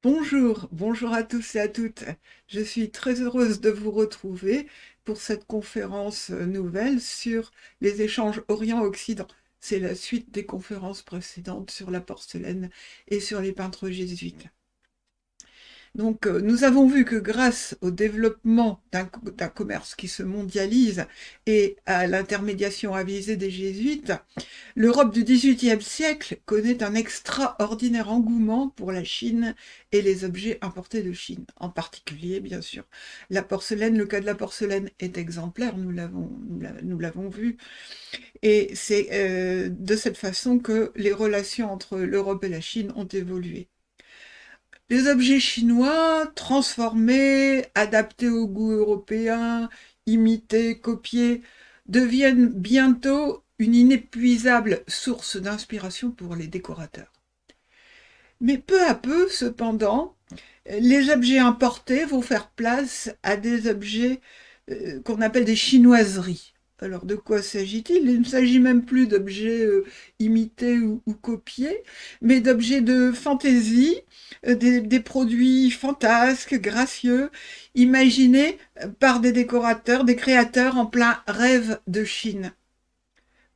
Bonjour à tous et à toutes. Je suis très heureuse de vous retrouver pour cette conférence nouvelle sur les échanges Orient-Occident. C'est la suite des conférences précédentes sur la porcelaine et sur les peintres jésuites. Donc, nous avons vu que grâce au développement d'un commerce qui se mondialise et à l'intermédiation avisée des jésuites, l'Europe du XVIIIe siècle connaît un extraordinaire engouement pour la Chine et les objets importés de Chine. En particulier, bien sûr, la porcelaine. Le cas de la porcelaine est exemplaire, nous l'avons vu. Et c'est de cette façon que les relations entre l'Europe et la Chine ont évolué. Les objets chinois, transformés, adaptés au goût européen, imités, copiés, deviennent bientôt une inépuisable source d'inspiration pour les décorateurs. Mais peu à peu, cependant, les objets importés vont faire place à des objets qu'on appelle des chinoiseries. Alors de quoi s'agit-il? Il ne s'agit même plus d'objets imités ou copiés, mais d'objets de fantaisie, des produits fantasques, gracieux, imaginés par des décorateurs, des créateurs en plein rêve de Chine.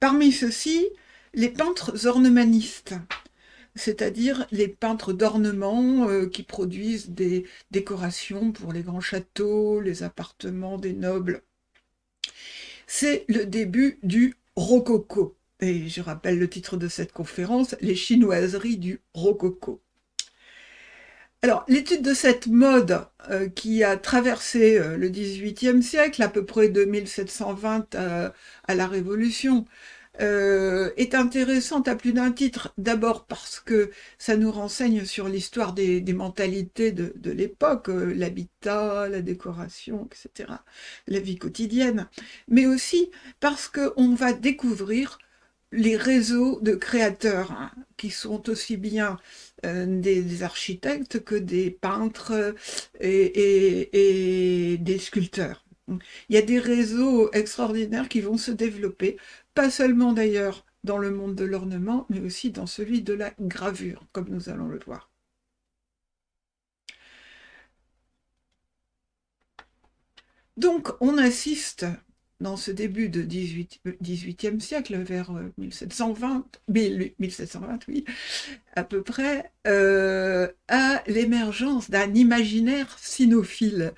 Parmi ceux-ci, les peintres ornemanistes, c'est-à-dire les peintres d'ornement qui produisent des décorations pour les grands châteaux, les appartements des nobles. C'est le début du rococo. Et je rappelle le titre de cette conférence, les chinoiseries du rococo. Alors, l'étude de cette mode qui a traversé le XVIIIe siècle, à peu près de 1720 à la Révolution, est intéressante à plus d'un titre. D'abord parce que ça nous renseigne sur l'histoire des mentalités de l'époque, l'habitat, la décoration, etc., la vie quotidienne. Mais aussi parce qu'on va découvrir les réseaux de créateurs hein, qui sont aussi bien des architectes que des peintres et des sculpteurs. Il y a des réseaux extraordinaires qui vont se développer, pas seulement d'ailleurs dans le monde de l'ornement, mais aussi dans celui de la gravure, comme nous allons le voir. Donc, on assiste dans ce début de 18e siècle, vers 1720, 1720, oui, à peu près, à l'émergence d'un imaginaire sinophile.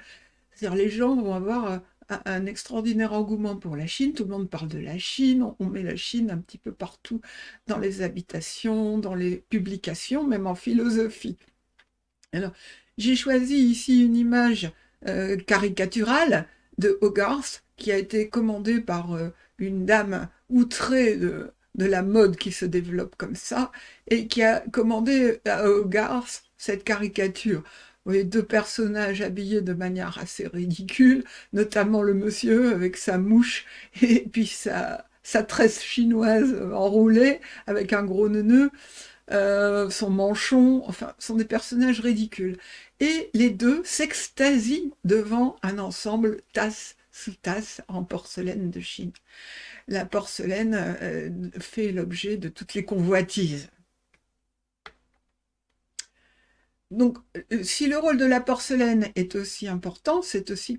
C'est-à-dire les gens vont avoir un extraordinaire engouement pour la Chine, tout le monde parle de la Chine, on met la Chine un petit peu partout dans les habitations, dans les publications, même en philosophie. Alors, j'ai choisi ici une image caricaturale de Hogarth qui a été commandée par une dame outrée de la mode qui se développe comme ça et qui a commandé à Hogarth cette caricature. Vous voyez deux personnages habillés de manière assez ridicule, notamment le monsieur avec sa mouche et puis sa tresse chinoise enroulée avec un gros nœud son manchon, enfin, sont des personnages ridicules. Et les deux s'extasient devant un ensemble tasse sous tasse en porcelaine de Chine. La porcelaine fait l'objet de toutes les convoitises. Donc, si le rôle de la porcelaine est aussi important, c'est aussi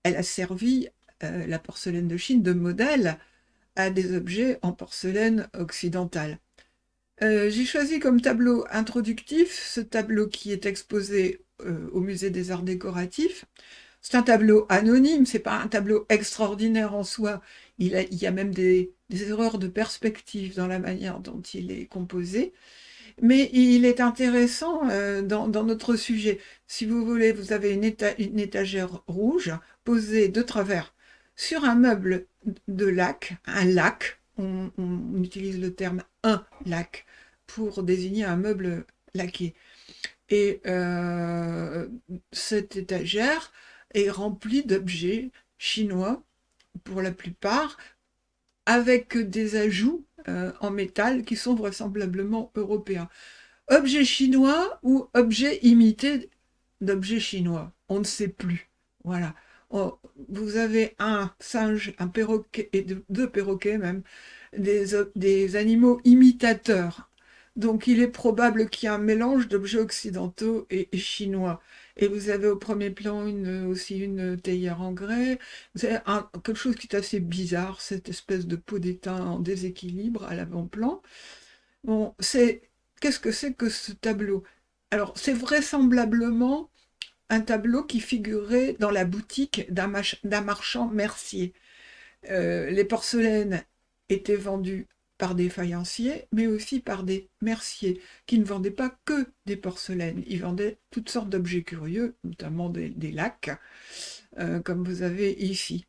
elle a servi la porcelaine de Chine de modèle à des objets en porcelaine occidentale. J'ai choisi comme tableau introductif ce tableau qui est exposé au Musée des Arts Décoratifs. C'est un tableau anonyme, c'est pas un tableau extraordinaire en soi. Il y a même des erreurs de perspective dans la manière dont il est composé. Mais il est intéressant dans notre sujet. Si vous voulez, vous avez une étagère rouge posée de travers sur un meuble de lac, un lac. On utilise le terme un lac pour désigner un meuble laqué. Et cette étagère est remplie d'objets chinois, pour la plupart, avec des ajouts en métal qui sont vraisemblablement européens. Objets chinois ou objets imités d'objets chinois, on ne sait plus. Voilà. Oh, vous avez un singe, un perroquet et deux perroquets même, des animaux imitateurs Donc il est probable qu'il y ait un mélange d'objets occidentaux et chinois. Et vous avez au premier plan aussi une théière en grès. Vous avez quelque chose qui est assez bizarre, cette espèce de peau d'étain en déséquilibre à l'avant-plan. Bon, qu'est-ce que c'est que ce tableau? Alors, c'est vraisemblablement un tableau qui figurait dans la boutique d'un marchand mercier. Les porcelaines étaient vendues par des faïenciers, mais aussi par des merciers, qui ne vendaient pas que des porcelaines. Ils vendaient toutes sortes d'objets curieux, notamment des lacs, comme vous avez ici.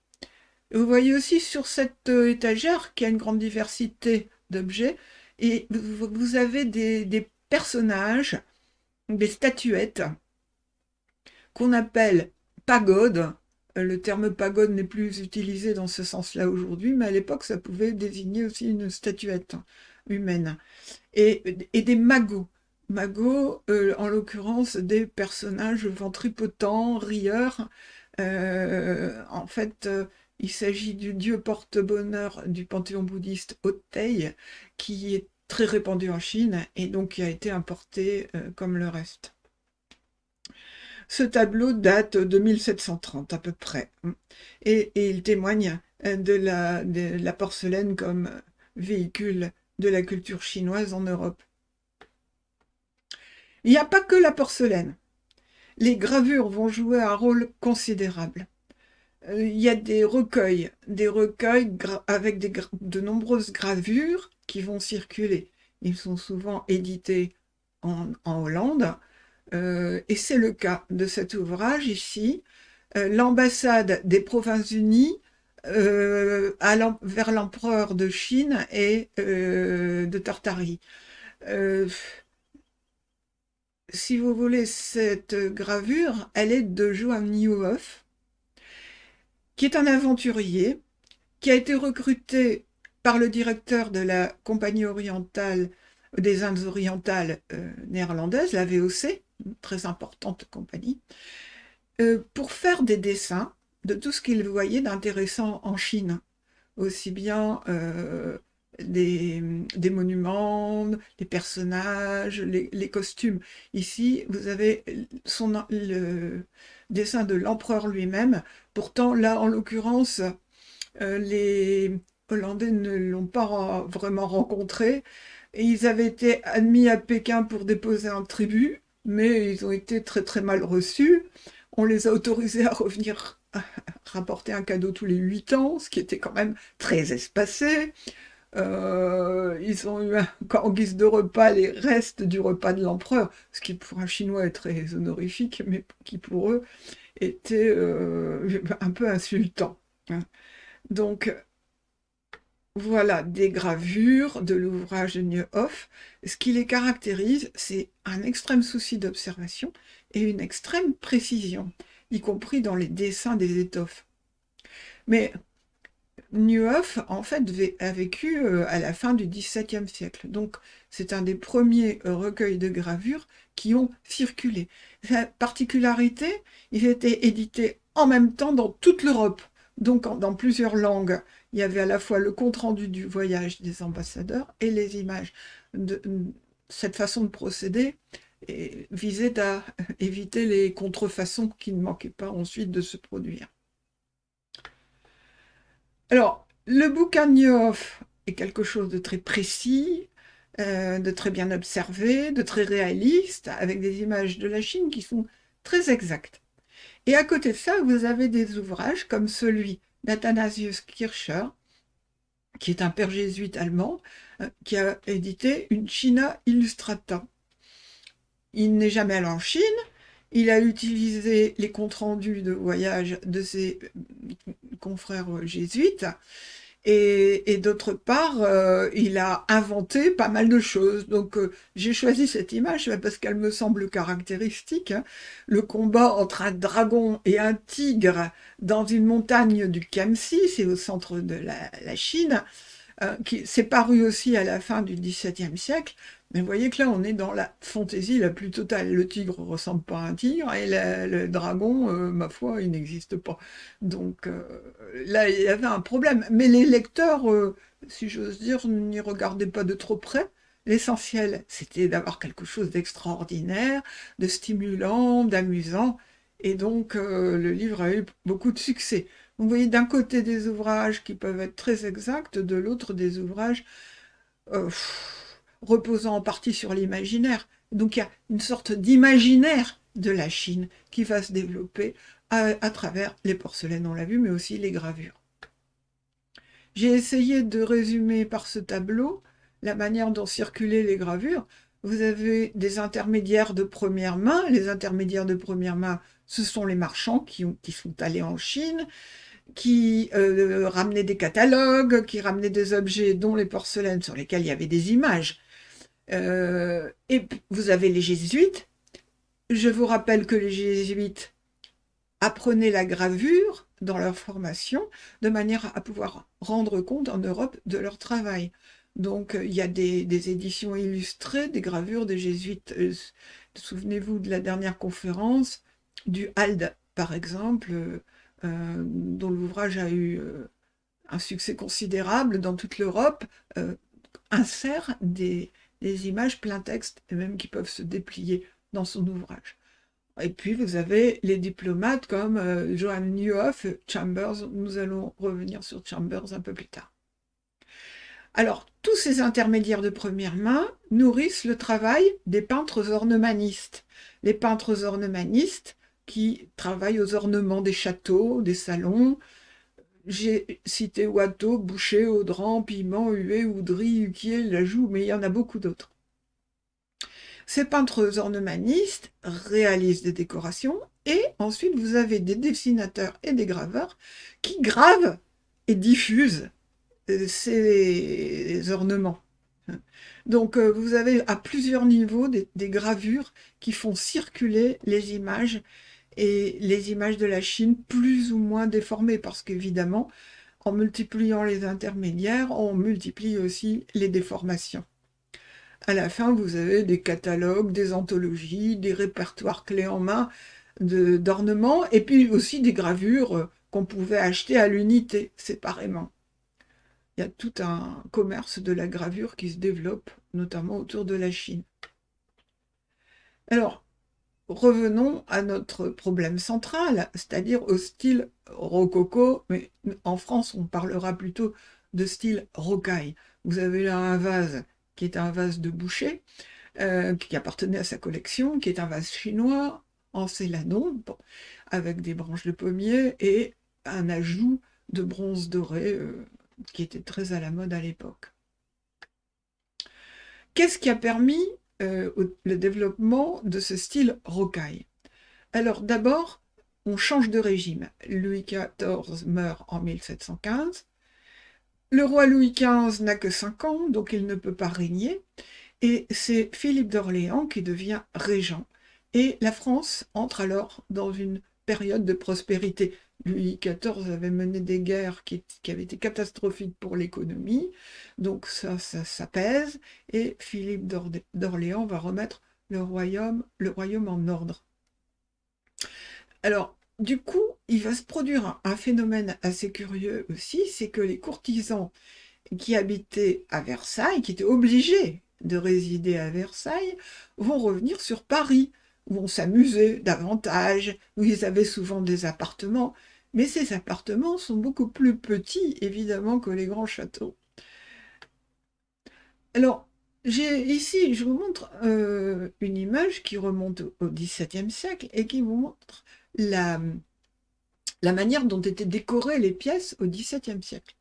Vous voyez aussi sur cette étagère qu'il y a une grande diversité d'objets, et vous avez des personnages, des statuettes, qu'on appelle pagodes. Le terme pagode n'est plus utilisé dans ce sens-là aujourd'hui, mais à l'époque, ça pouvait désigner aussi une statuette humaine. Et des magots. Magots, en l'occurrence, des personnages ventripotents, rieurs. En fait, il s'agit du dieu porte-bonheur du panthéon bouddhiste Otei, qui est très répandu en Chine et donc qui a été importé comme le reste. Ce tableau date de 1730 à peu près, et il témoigne de la porcelaine comme véhicule de la culture chinoise en Europe. Il n'y a pas que la porcelaine. Les gravures vont jouer un rôle considérable. Il y a des recueils avec de nombreuses gravures qui vont circuler. Ils sont souvent édités en Hollande, et c'est le cas de cet ouvrage ici, l'ambassade des Provinces-Unies vers l'empereur de Chine et de Tartarie. Si vous voulez, cette gravure, elle est de Johann Nieuhoff, qui est un aventurier, qui a été recruté par le directeur de la Compagnie orientale des Indes orientales néerlandaises, la VOC, une très importante compagnie, pour faire des dessins de tout ce qu'il voyait d'intéressant en Chine, aussi bien des monuments, des personnages, les costumes. Ici, vous avez le dessin de l'empereur lui-même. Pourtant, là, en l'occurrence, les Hollandais ne l'ont pas vraiment rencontré. Et ils avaient été admis à Pékin pour déposer un tribut, mais ils ont été très très mal reçus. On les a autorisés à revenir rapporter un cadeau tous les 8 ans, ce qui était quand même très espacé. Ils ont eu en guise de repas les restes du repas de l'empereur, ce qui pour un Chinois est très honorifique, mais qui pour eux était un peu insultant, hein. Donc voilà des gravures de l'ouvrage de Nieuhoff. Ce qui les caractérise, c'est un extrême souci d'observation et une extrême précision, y compris dans les dessins des étoffes. Mais Nieuhoff, en fait, a vécu à la fin du XVIIe siècle. Donc, c'est un des premiers recueils de gravures qui ont circulé. Sa particularité, ils étaient édités en même temps dans toute l'Europe, donc dans plusieurs langues. Il y avait à la fois le compte-rendu du voyage des ambassadeurs et les images. Cette façon de procéder visait à éviter les contrefaçons qui ne manquaient pas ensuite de se produire. Alors, le bouquin de Nieuhoff est quelque chose de très précis, de très bien observé, de très réaliste, avec des images de la Chine qui sont très exactes. Et à côté de ça, vous avez des ouvrages comme celui d'Athanasius Kircher, qui est un père jésuite allemand, qui a édité une China Illustrata. Il n'est jamais allé en Chine, il a utilisé les comptes rendus de voyage de ses confrères jésuites, et d'autre part, il a inventé pas mal de choses. Donc j'ai choisi cette image parce qu'elle me semble caractéristique, hein. Le combat entre un dragon et un tigre dans une montagne du Khamsi, c'est au centre de la Chine, qui s'est paru aussi à la fin du XVIIe siècle. Mais vous voyez que là, on est dans la fantaisie la plus totale. Le tigre ressemble pas à un tigre et le dragon, ma foi, il n'existe pas. Donc là, il y avait un problème. Mais les lecteurs, si j'ose dire, n'y regardaient pas de trop près. L'essentiel, c'était d'avoir quelque chose d'extraordinaire, de stimulant, d'amusant, et donc le livre a eu beaucoup de succès. Vous voyez d'un côté des ouvrages qui peuvent être très exacts, de l'autre des ouvrages reposant en partie sur l'imaginaire. Donc il y a une sorte d'imaginaire de la Chine qui va se développer à travers les porcelaines, on l'a vu, mais aussi les gravures. J'ai essayé de résumer par ce tableau la manière dont circulaient les gravures. Vous avez des intermédiaires de première main. Les intermédiaires de première main, ce sont les marchands qui sont allés en Chine, qui ramenaient des catalogues, qui ramenaient des objets, dont les porcelaines sur lesquelles il y avait des images. Et vous avez les jésuites. Je vous rappelle que les jésuites apprenaient la gravure dans leur formation de manière à pouvoir rendre compte en Europe de leur travail. Donc il y a des éditions illustrées, des gravures des jésuites. Souvenez-vous de la dernière conférence du HALD, par exemple, dont l'ouvrage a eu un succès considérable dans toute l'Europe, insère des images plein texte, et même qui peuvent se déplier dans son ouvrage. Et puis vous avez les diplomates comme Johann Neuhoff, Chambers. Nous allons revenir sur Chambers un peu plus tard. Alors, tous ces intermédiaires de première main nourrissent le travail des peintres ornemanistes. Les peintres ornemanistes qui travaillent aux ornements des châteaux, des salons. J'ai cité Watteau, Boucher, Audran, Piment, Huet, Oudry, Huquier, Lajoux, mais il y en a beaucoup d'autres. Ces peintres ornemanistes réalisent des décorations et ensuite vous avez des dessinateurs et des graveurs qui gravent et diffusent ces ornements. Donc vous avez à plusieurs niveaux des gravures qui font circuler les images, et les images de la Chine plus ou moins déformées, parce qu'évidemment, en multipliant les intermédiaires, on multiplie aussi les déformations. À la fin, vous avez des catalogues, des anthologies, des répertoires clés en main d'ornements, et puis aussi des gravures qu'on pouvait acheter à l'unité, séparément. Il y a tout un commerce de la gravure qui se développe, notamment autour de la Chine. Alors, revenons à notre problème central, c'est-à-dire au style rococo, mais en France, on parlera plutôt de style rocaille. Vous avez là un vase qui est un vase de Boucher, qui appartenait à sa collection, qui est un vase chinois en céladon, avec des branches de pommier et un ajout de bronze doré qui était très à la mode à l'époque. Qu'est-ce qui a permis le développement de ce style rocaille? Alors d'abord, on change de régime. Louis XIV meurt en 1715. Le roi Louis XV n'a que 5 ans, donc il ne peut pas régner. Et c'est Philippe d'Orléans qui devient régent. Et la France entre alors dans une période de prospérité. Louis XIV avait mené des guerres qui avaient été catastrophiques pour l'économie, donc ça pèse, et Philippe d'Orléans va remettre le royaume en ordre. Alors, du coup, il va se produire un phénomène assez curieux aussi, c'est que les courtisans qui habitaient à Versailles, qui étaient obligés de résider à Versailles, vont revenir sur Paris, où on s'amusait davantage, où ils avaient souvent des appartements, mais ces appartements sont beaucoup plus petits, évidemment, que les grands châteaux. Alors, ici, je vous montre une image qui remonte au XVIIe siècle et qui vous montre la manière dont étaient décorées les pièces au XVIIe siècle.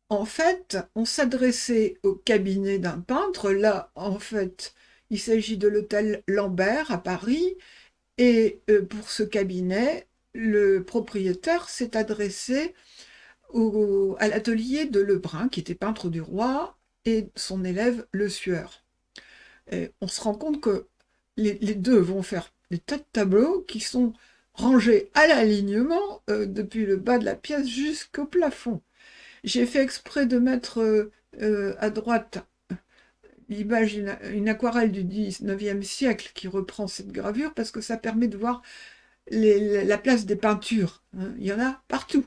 En fait, on s'adressait au cabinet d'un peintre. Là, en fait, il s'agit de l'hôtel Lambert à Paris. Et pour ce cabinet, le propriétaire s'est adressé à l'atelier de Lebrun, qui était peintre du roi, et son élève Le Sueur. Et on se rend compte que les deux vont faire des tas de tableaux qui sont rangés à l'alignement depuis le bas de la pièce jusqu'au plafond. J'ai fait exprès de mettre à droite l'image, une aquarelle du 19e siècle qui reprend cette gravure, parce que ça permet de voir la place des peintures. Hein. Il y en a partout.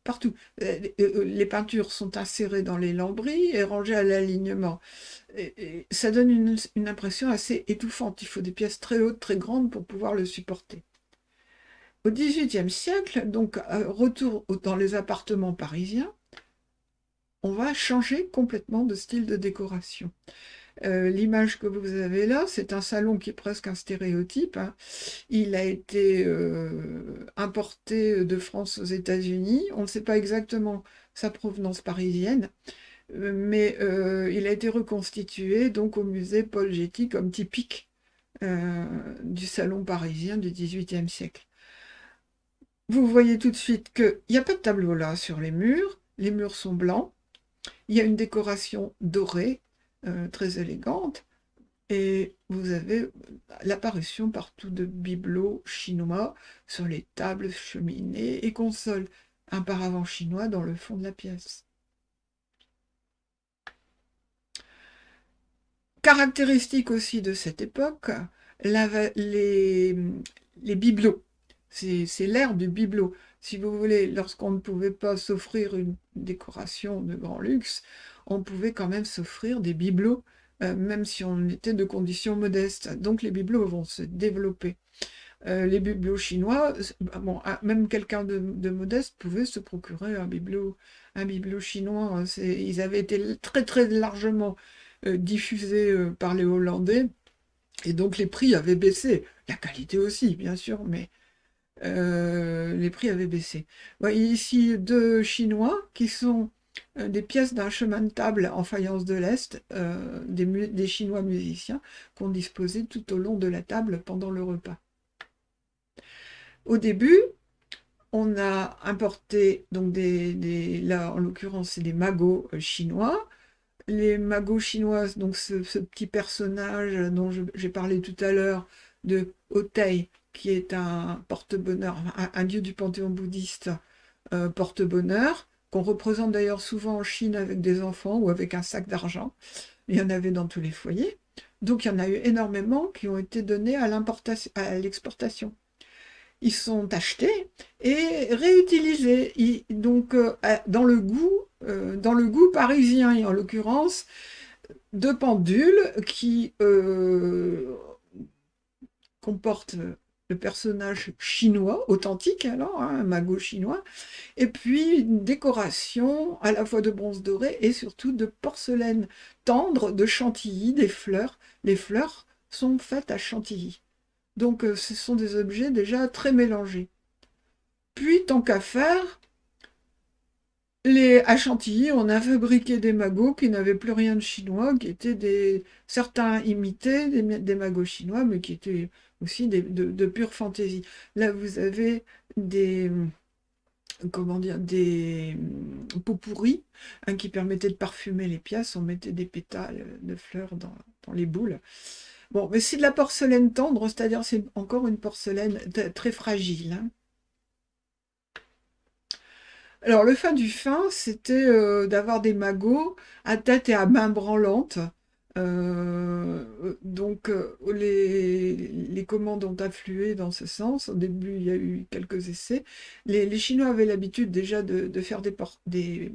partout. Les peintures sont insérées dans les lambris et rangées à l'alignement. Et ça donne une impression assez étouffante. Il faut des pièces très hautes, très grandes pour pouvoir le supporter. Au XVIIIe siècle, donc retour dans les appartements parisiens, on va changer complètement de style de décoration. L'image que vous avez là, c'est un salon qui est presque un stéréotype, hein. Il a été importé de France aux États-Unis. On ne sait pas exactement sa provenance parisienne, mais il a été reconstitué donc au musée Paul Getty comme typique du salon parisien du XVIIIe siècle. Vous voyez tout de suite qu'il n'y a pas de tableau là sur les murs sont blancs, il y a une décoration dorée, très élégante, et vous avez l'apparition partout de bibelots chinois sur les tables, cheminées et consoles. Un paravent chinois dans le fond de la pièce. Caractéristique aussi de cette époque, les bibelots. C'est l'ère du bibelot. Si vous voulez, lorsqu'on ne pouvait pas s'offrir une décoration de grand luxe, on pouvait quand même s'offrir des bibelots, même si on était de conditions modestes. Donc les bibelots vont se développer. Les bibelots chinois, bon, même quelqu'un de modeste pouvait se procurer un bibelot chinois, hein. Ils avaient été très très largement diffusés par les Hollandais, et donc les prix avaient baissé. La qualité aussi, bien sûr, mais les prix avaient baissé. Vous voyez ici deux Chinois qui sont des pièces d'un chemin de table en faïence de l'Est, des Chinois musiciens qu'on disposait tout au long de la table pendant le repas. Au début, on a importé donc là en l'occurrence c'est des magots chinois. Les magots chinoises, donc ce petit personnage dont j'ai parlé tout à l'heure de Hotei, qui est un porte-bonheur, un dieu du panthéon bouddhiste porte-bonheur, qu'on représente d'ailleurs souvent en Chine avec des enfants ou avec un sac d'argent. Il y en avait dans tous les foyers. Donc il y en a eu énormément qui ont été donnés à l'exportation. Ils sont achetés et réutilisés. Donc dans le goût parisien, et en l'occurrence, de pendules qui comportent le personnage chinois, authentique alors, hein, un magot chinois, et puis une décoration à la fois de bronze doré et surtout de porcelaine tendre, de chantilly, des fleurs. Les fleurs sont faites à chantilly. Donc ce sont des objets déjà très mélangés. Puis, tant qu'à faire, à Chantilly, on a fabriqué des magots qui n'avaient plus rien de chinois, qui étaient certains imités des magots chinois, mais qui étaient aussi de pure fantaisie. Là, vous avez comment dire, des pots pourris, hein, qui permettaient de parfumer les pièces. On mettait des pétales de fleurs dans les boules. Bon, mais c'est de la porcelaine tendre, c'est-à-dire c'est encore une porcelaine très fragile, hein. Alors, le fin du fin, c'était d'avoir des magots à tête et à main branlantes. Donc, les commandes ont afflué dans ce sens. Au début, il y a eu quelques essais. Les Chinois avaient l'habitude déjà de faire des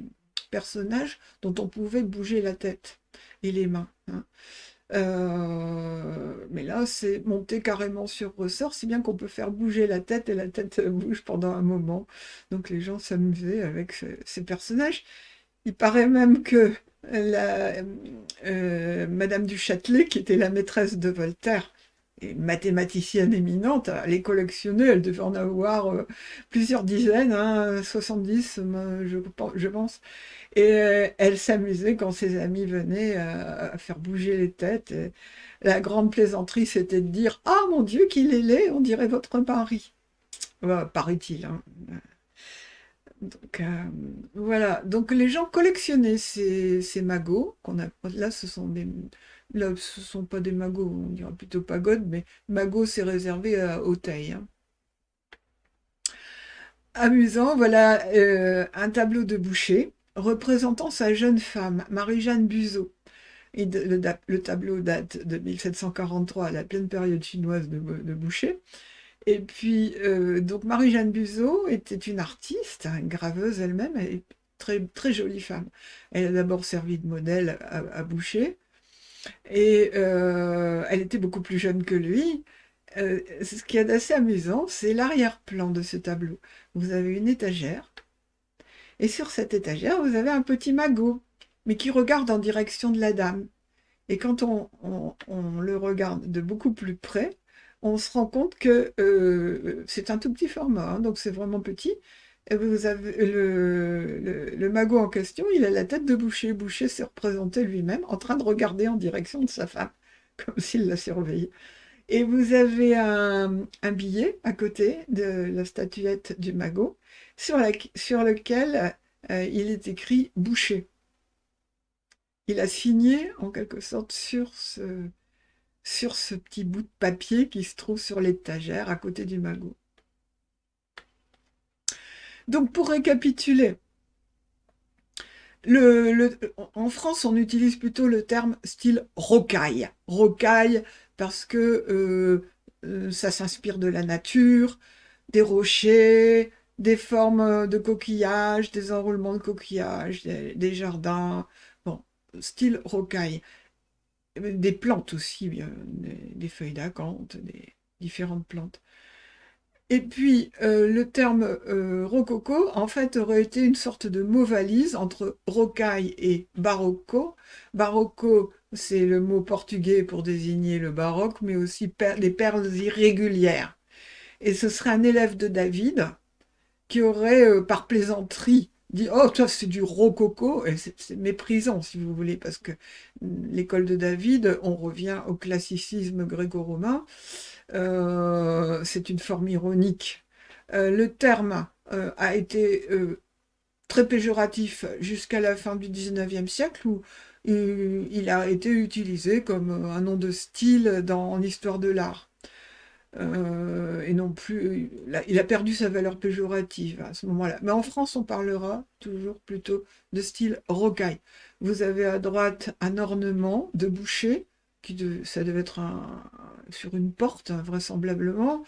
personnages dont on pouvait bouger la tête et les mains, hein. Mais là, c'est monté carrément sur ressort, si bien qu'on peut faire bouger la tête et la tête bouge pendant un moment. Donc les gens s'amusaient avec ces personnages. Il paraît même que Madame du Châtelet, qui était la maîtresse de Voltaire, et mathématicienne éminente, elle les collectionnait, elle devait en avoir plusieurs dizaines, hein, 70, je pense. Et elle s'amusait quand ses amis venaient à faire bouger les têtes. Et la grande plaisanterie, c'était de dire: «Ah mon Dieu, qu'il est laid, on dirait votre mari!» Paraît-il, hein. Donc, voilà. Donc les gens collectionnaient ces magots là, là, ce sont pas des magots, on dirait plutôt pagodes, mais magot, c'est réservé à Auteuil, hein. Amusant, voilà un tableau de Boucher représentant sa jeune femme, Marie-Jeanne Buzeau. Et le tableau date de 1743, à la pleine période chinoise de Boucher. Et puis, donc Marie-Jeanne Buzeau était une artiste, hein, une graveuse elle-même, elle est très, très jolie femme. Elle a d'abord servi de modèle à Boucher, et elle était beaucoup plus jeune que lui. Ce qui est assez amusant, c'est l'arrière-plan de ce tableau. Vous avez une étagère, et sur cette étagère, vous avez un petit magot, mais qui regarde en direction de la dame. Et quand on le regarde de beaucoup plus près, on se rend compte que c'est un tout petit format, hein, donc c'est vraiment petit. Et vous avez le magot en question, il a la tête de Boucher. Boucher s'est représenté lui-même en train de regarder en direction de sa femme, comme s'il la surveillait. Et vous avez un billet à côté de la statuette du magot, sur lequel il est écrit Boucher. Il a signé en quelque sorte sur ce petit bout de papier qui se trouve sur l'étagère à côté du magot. Donc pour récapituler, en France on utilise plutôt le terme style rocaille. Rocaille parce que ça s'inspire de la nature, des rochers, des formes de coquillages, des enroulements de coquillages, des jardins. Bon, style rocaille. Des plantes aussi, des feuilles d'acanthe, des différentes plantes. Et puis, le terme rococo, en fait, aurait été une sorte de mot-valise entre rocaille et barocco. Barocco, c'est le mot portugais pour désigner le baroque, mais aussi les perles irrégulières. Et ce serait un élève de David qui aurait, par plaisanterie, dit «Oh, ça, c'est du rococo», et c'est méprisant, si vous voulez, parce que l'école de David, on revient au classicisme gréco-romain, c'est une forme ironique. Le terme a été très péjoratif jusqu'à la fin du 19e siècle, où il a été utilisé comme un nom de style en histoire de l'art. Et non plus, il a perdu sa valeur péjorative à ce moment-là. Mais en France, on parlera toujours plutôt de style rocaille. Vous avez à droite un ornement de boucher, ça devait être sur une porte, hein, vraisemblablement,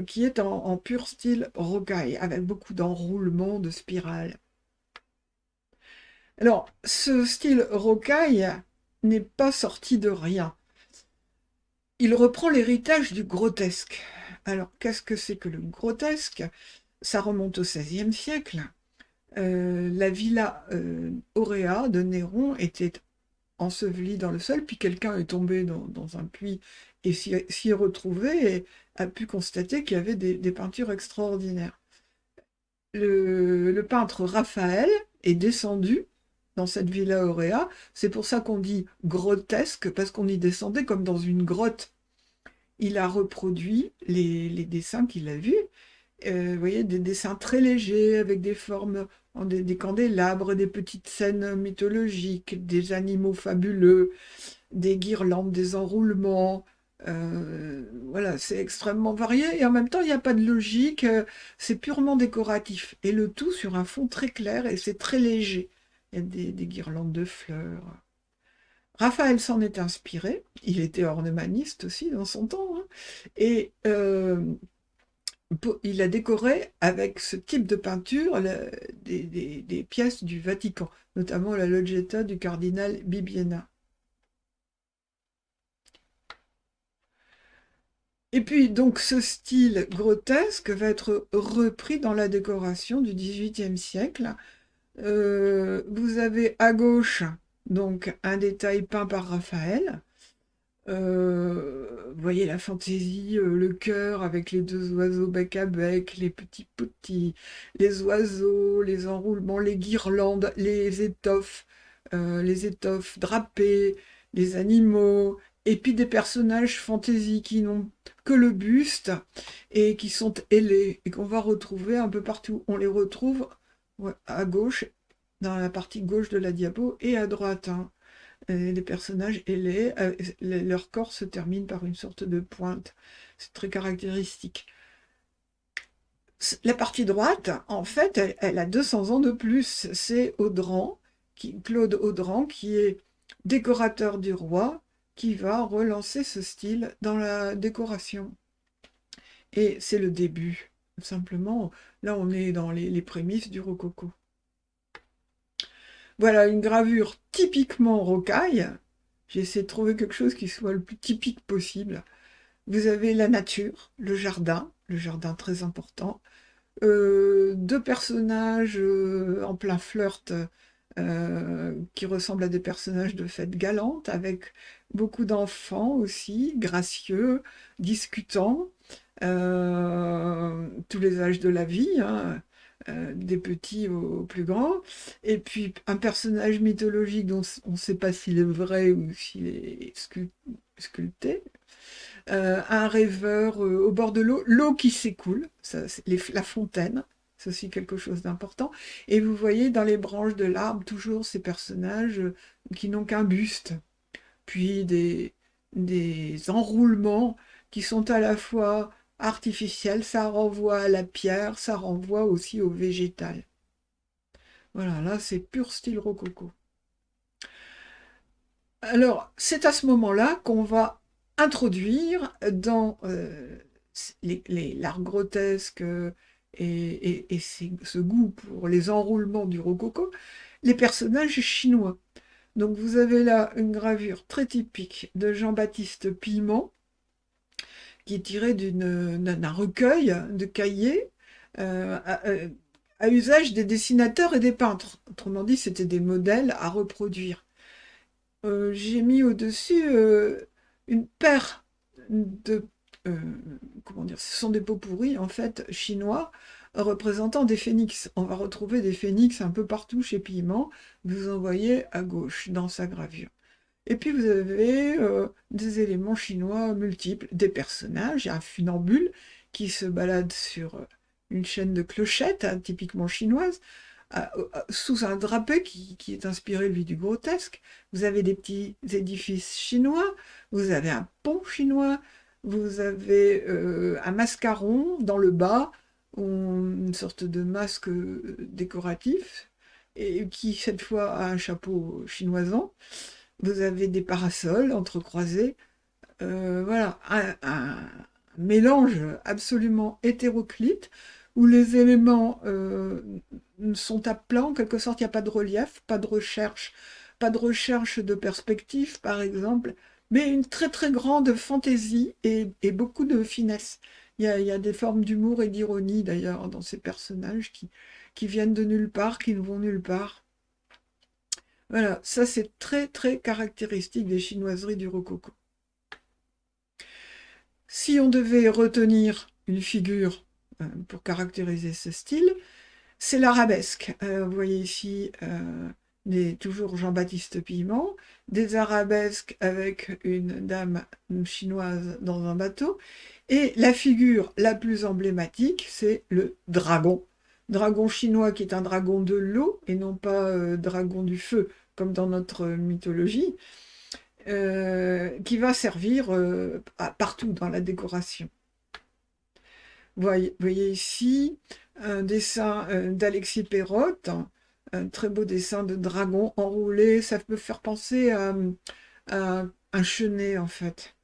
qui est en pur style rocaille, avec beaucoup d'enroulements, de spirales. Alors, ce style rocaille n'est pas sorti de rien. Il reprend l'héritage du grotesque. Alors, qu'est-ce que c'est que le grotesque? Ça remonte au XVIe siècle. La villa Auréa de Néron était ensevelie dans le sol, puis quelqu'un est tombé dans un puits et s'y est retrouvé et a pu constater qu'il y avait des peintures extraordinaires. Le peintre Raphaël est descendu dans cette villa Auréa. C'est pour ça qu'on dit grotesque, parce qu'on y descendait comme dans une grotte. Il a reproduit les dessins qu'il a vus. Vous voyez, des dessins très légers, avec des formes, des candélabres, des petites scènes mythologiques, des animaux fabuleux, des guirlandes, des enroulements. Voilà, c'est extrêmement varié et en même temps, il n'y a pas de logique, c'est purement décoratif. Et le tout sur un fond très clair et c'est très léger. Il y a des guirlandes de fleurs. Raphaël s'en est inspiré, il était ornemaniste aussi dans son temps, hein, et il a décoré avec ce type de peinture des pièces du Vatican, notamment la Loggetta du cardinal Bibbiena. Et puis, donc, ce style grotesque va être repris dans la décoration du XVIIIe siècle. Vous avez à gauche, donc, un détail peint par Raphaël. Vous voyez la fantaisie, le cœur avec les deux oiseaux bec à bec, les petits petits, les oiseaux, les enroulements, les guirlandes, les étoffes drapées, les animaux, et puis des personnages fantaisie qui n'ont que le buste et qui sont ailés et qu'on va retrouver un peu partout. On les retrouve, ouais, à gauche, dans la partie gauche de la diapo, et à droite, hein. Les personnages ailés, leur corps se termine par une sorte de pointe. C'est très caractéristique. La partie droite, en fait, elle a 200 ans de plus. C'est Claude Audran, qui est décorateur du roi, qui va relancer ce style dans la décoration. Et c'est le début. Simplement, là, on est dans les prémices du rococo. Voilà une gravure typiquement rocaille. J'ai essayé de trouver quelque chose qui soit le plus typique possible. Vous avez la nature, le jardin très important. Deux personnages en plein flirt qui ressemblent à des personnages de fête galante, avec beaucoup d'enfants aussi, gracieux, discutants, tous les âges de la vie, hein, des petits aux plus grands. Et puis un personnage mythologique dont on ne sait pas s'il est vrai ou s'il est sculpté. Un rêveur au bord de l'eau, l'eau qui s'écoule, la fontaine, c'est aussi quelque chose d'important. Et vous voyez dans les branches de l'arbre toujours ces personnages qui n'ont qu'un buste, puis des enroulements qui sont à la fois artificiels, ça renvoie à la pierre, ça renvoie aussi au végétal. Voilà, là c'est pur style rococo. Alors, c'est à ce moment-là qu'on va introduire dans l'art grotesque et ce goût pour les enroulements du rococo, les personnages chinois. Donc vous avez là une gravure très typique de Jean-Baptiste Piment, qui est tirée d'un recueil de cahiers euh, à, euh, à usage des dessinateurs et des peintres. Autrement dit, c'était des modèles à reproduire. J'ai mis au-dessus une paire de... euh, comment dire? Ce sont des pots pourris, en fait, chinois, représentant des phénix. On va retrouver des phénix un peu partout chez Piment. Vous en voyez à gauche dans sa gravure. Et puis vous avez des éléments chinois multiples, des personnages. Il y a un funambule qui se balade sur une chaîne de clochettes, hein, typiquement chinoise, sous un drapé qui est inspiré, lui, du grotesque. Vous avez des petits édifices chinois, vous avez un pont chinois, vous avez un mascaron dans le bas, une sorte de masque décoratif, et qui, cette fois, a un chapeau chinoisant. Vous avez des parasols entrecroisés. Voilà, un mélange absolument hétéroclite où les éléments sont à plat, en quelque sorte, il n'y a pas de relief, pas de recherche de perspective, par exemple, mais une très très grande fantaisie et beaucoup de finesse. Il y a des formes d'humour et d'ironie, d'ailleurs, dans ces personnages qui viennent de nulle part, qui ne vont nulle part. Voilà, ça c'est très très caractéristique des chinoiseries du rococo. Si on devait retenir une figure pour caractériser ce style, c'est l'arabesque. Vous voyez ici toujours Jean-Baptiste Piment, des arabesques avec une dame chinoise dans un bateau, et la figure la plus emblématique, c'est le dragon. Dragon chinois qui est un dragon de l'eau et non pas dragon du feu, comme dans notre mythologie, qui va servir partout dans la décoration. Voyez ici un dessin d'Alexis Perrotte, un très beau dessin de dragon enroulé. Ça peut faire penser à un chenet, en fait.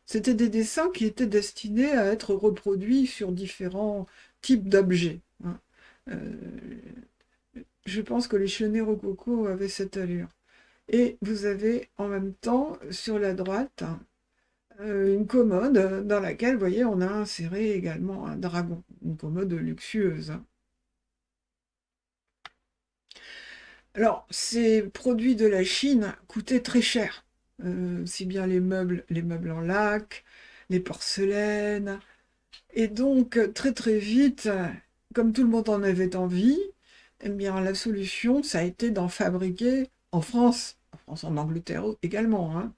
C'était des dessins qui étaient destinés à être reproduits sur différents types d'objets, hein. Euh, je pense que les chenets rococo avaient cette allure. Et vous avez en même temps, sur la droite, une commode dans laquelle, vous voyez, on a inséré également un dragon, une commode luxueuse. Alors, ces produits de la Chine coûtaient très cher, si bien les meubles en laque, les porcelaines, et donc très très vite, comme tout le monde en avait envie, eh bien la solution, ça a été d'en fabriquer en France, en Angleterre également, hein,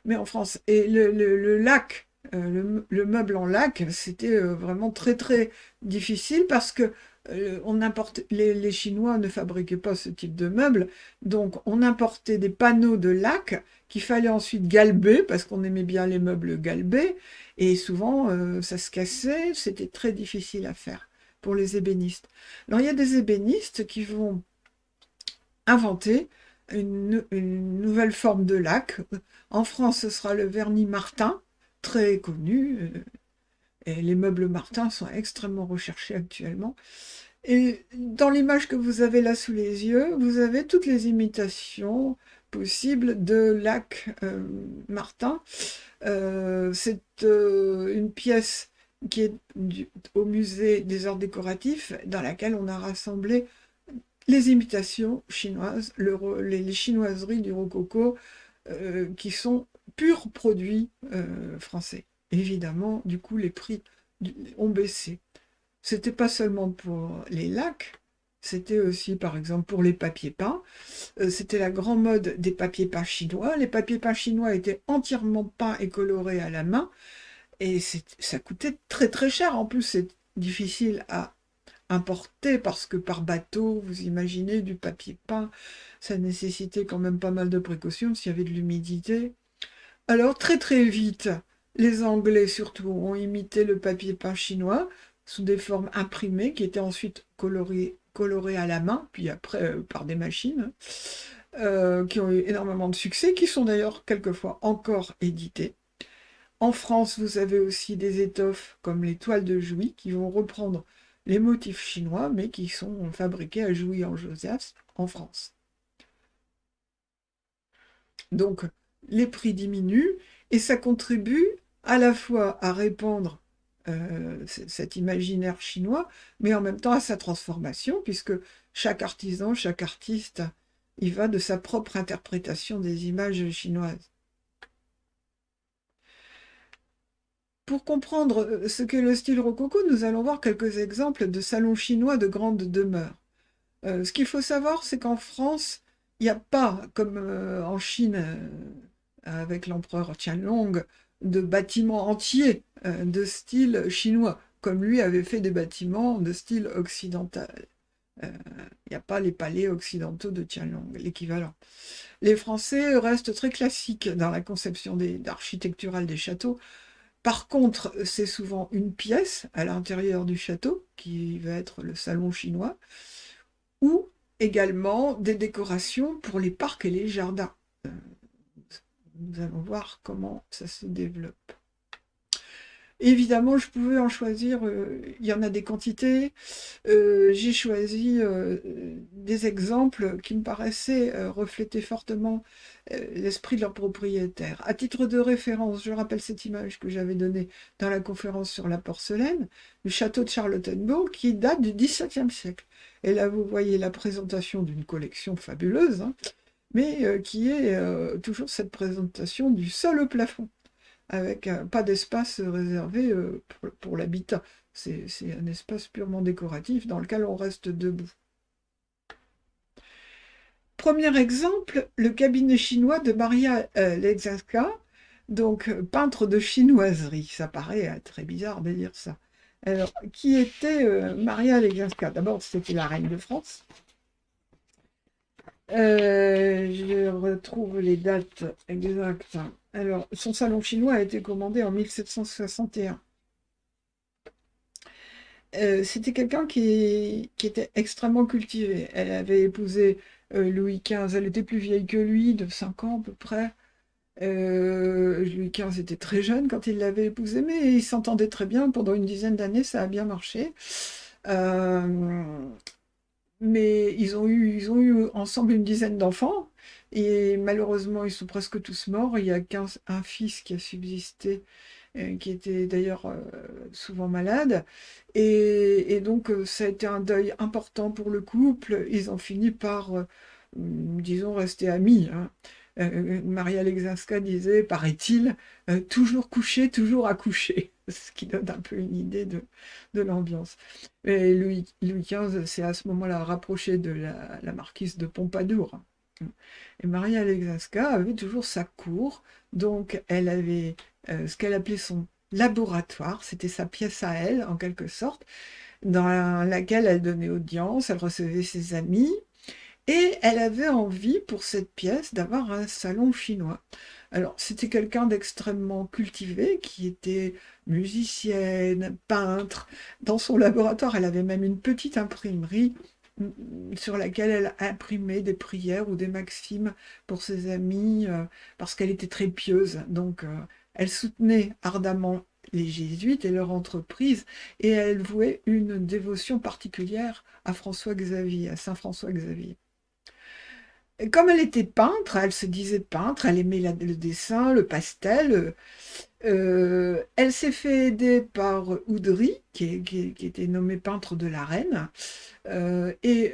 mais en France. Et le lac, le meuble en lac, c'était vraiment très très difficile parce que les Chinois ne fabriquaient pas ce type de meuble, donc on importait des panneaux de lac qu'il fallait ensuite galber parce qu'on aimait bien les meubles galbés, et souvent ça se cassait, c'était très difficile à faire pour les ébénistes. Alors il y a des ébénistes qui vont inventer une nouvelle forme de lac. En France, ce sera le vernis Martin, très connu, Et les meubles Martin sont extrêmement recherchés actuellement. Et dans l'image que vous avez là sous les yeux, vous avez toutes les imitations possibles de lac Martin. C'est une pièce qui est au musée des arts décoratifs, dans laquelle on a rassemblé les imitations chinoises, les chinoiseries du rococo, qui sont purs produits français. Évidemment, du coup, les prix ont baissé. C'était pas seulement pour les lacs, c'était aussi, par exemple, pour les papiers peints. C'était la grande mode des papiers peints chinois. Les papiers peints chinois étaient entièrement peints et colorés à la main, et ça coûtait très très cher. En plus, c'est difficile à importer parce que par bateau, vous imaginez, du papier peint, ça nécessitait quand même pas mal de précautions s'il y avait de l'humidité. Alors très très vite, les Anglais surtout ont imité le papier peint chinois sous des formes imprimées qui étaient ensuite colorées à la main, puis après par des machines, qui ont eu énormément de succès, qui sont d'ailleurs quelquefois encore éditées. En France, vous avez aussi des étoffes comme les toiles de Jouy qui vont reprendre les motifs chinois, mais qui sont fabriqués à Jouy-en-Josas, en France. Donc, les prix diminuent et ça contribue à la fois à répandre cet imaginaire chinois, mais en même temps à sa transformation, puisque chaque artisan, chaque artiste, il va de sa propre interprétation des images chinoises. Pour comprendre ce qu'est le style rococo, nous allons voir quelques exemples de salons chinois de grande demeure. Ce qu'il faut savoir, c'est qu'en France, il n'y a pas, comme en Chine avec l'empereur Qianlong, de bâtiments entiers de style chinois, comme lui avait fait des bâtiments de style occidental. Il n'y a pas les palais occidentaux de Qianlong, l'équivalent. Les Français restent très classiques dans la conception architecturale des châteaux. Par contre, c'est souvent une pièce à l'intérieur du château, qui va être le salon chinois, ou également des décorations pour les parcs et les jardins. Nous allons voir comment ça se développe. Évidemment, je pouvais en choisir, il y en a des quantités. J'ai choisi des exemples qui me paraissaient refléter fortement l'esprit de leur propriétaire. À titre de référence, je rappelle cette image que j'avais donnée dans la conférence sur la porcelaine, du château de Charlottenburg, qui date du XVIIe siècle. Et là, vous voyez la présentation d'une collection fabuleuse, hein, mais qui est toujours cette présentation du sol au plafond, avec pas d'espace réservé pour l'habitat. C'est un espace purement décoratif dans lequel on reste debout. Premier exemple, le cabinet chinois de Maria Legzewska, donc peintre de chinoiserie. Ça paraît très bizarre de dire ça. Alors, qui était Maria Legzewska? D'abord, c'était la reine de France. Je retrouve les dates exactes. Alors, son salon chinois a été commandé en 1761. C'était quelqu'un qui était extrêmement cultivé. Elle avait épousé Louis XV, elle était plus vieille que lui, de 5 ans à peu près. Louis XV était très jeune quand il l'avait épousée, mais ils s'entendaient très bien. Pendant une dizaine d'années, ça a bien marché. Mais ils ont eu ensemble une dizaine d'enfants, et malheureusement, ils sont presque tous morts. Il y a un fils qui a subsisté, qui était d'ailleurs souvent malade. Et donc, ça a été un deuil important pour le couple. Ils ont fini par, disons, rester amis, hein. Maria Legzewska disait, paraît-il, toujours couché, toujours accouché, ce qui donne un peu une idée de l'ambiance. Et Louis XV s'est à ce moment-là rapproché de la marquise de Pompadour. Et Maria Legzewska avait toujours sa cour, donc elle avait ce qu'elle appelait son laboratoire, c'était sa pièce à elle, en quelque sorte, dans laquelle elle donnait audience, elle recevait ses amis, et elle avait envie, pour cette pièce, d'avoir un salon chinois. Alors, c'était quelqu'un d'extrêmement cultivé, qui était musicienne, peintre. Dans son laboratoire, elle avait même une petite imprimerie sur laquelle elle imprimait des prières ou des maximes pour ses amis, parce qu'elle était très pieuse. Donc, elle soutenait ardemment les jésuites et leur entreprise, et elle vouait une dévotion particulière à François Xavier, à Saint François Xavier. Et comme elle était peintre, elle se disait peintre, elle aimait le dessin, le pastel. Elle s'est fait aider par Oudry, qui était nommé peintre de la reine, et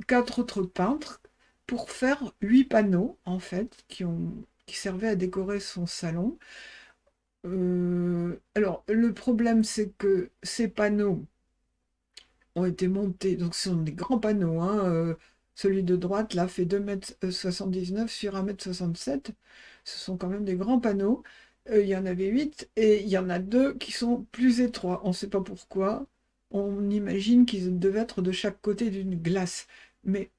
4 autres peintres pour faire 8 panneaux, en fait, qui servaient à décorer son salon. Alors, le problème, c'est que ces panneaux ont été montés, donc ce sont des grands panneaux, hein, celui de droite, là, fait 2,79 m sur 1,67 m. Ce sont quand même des grands panneaux. Il y en avait 8, et il y en a 2 qui sont plus étroits. On ne sait pas pourquoi. On imagine qu'ils devaient être de chaque côté d'une glace. Mais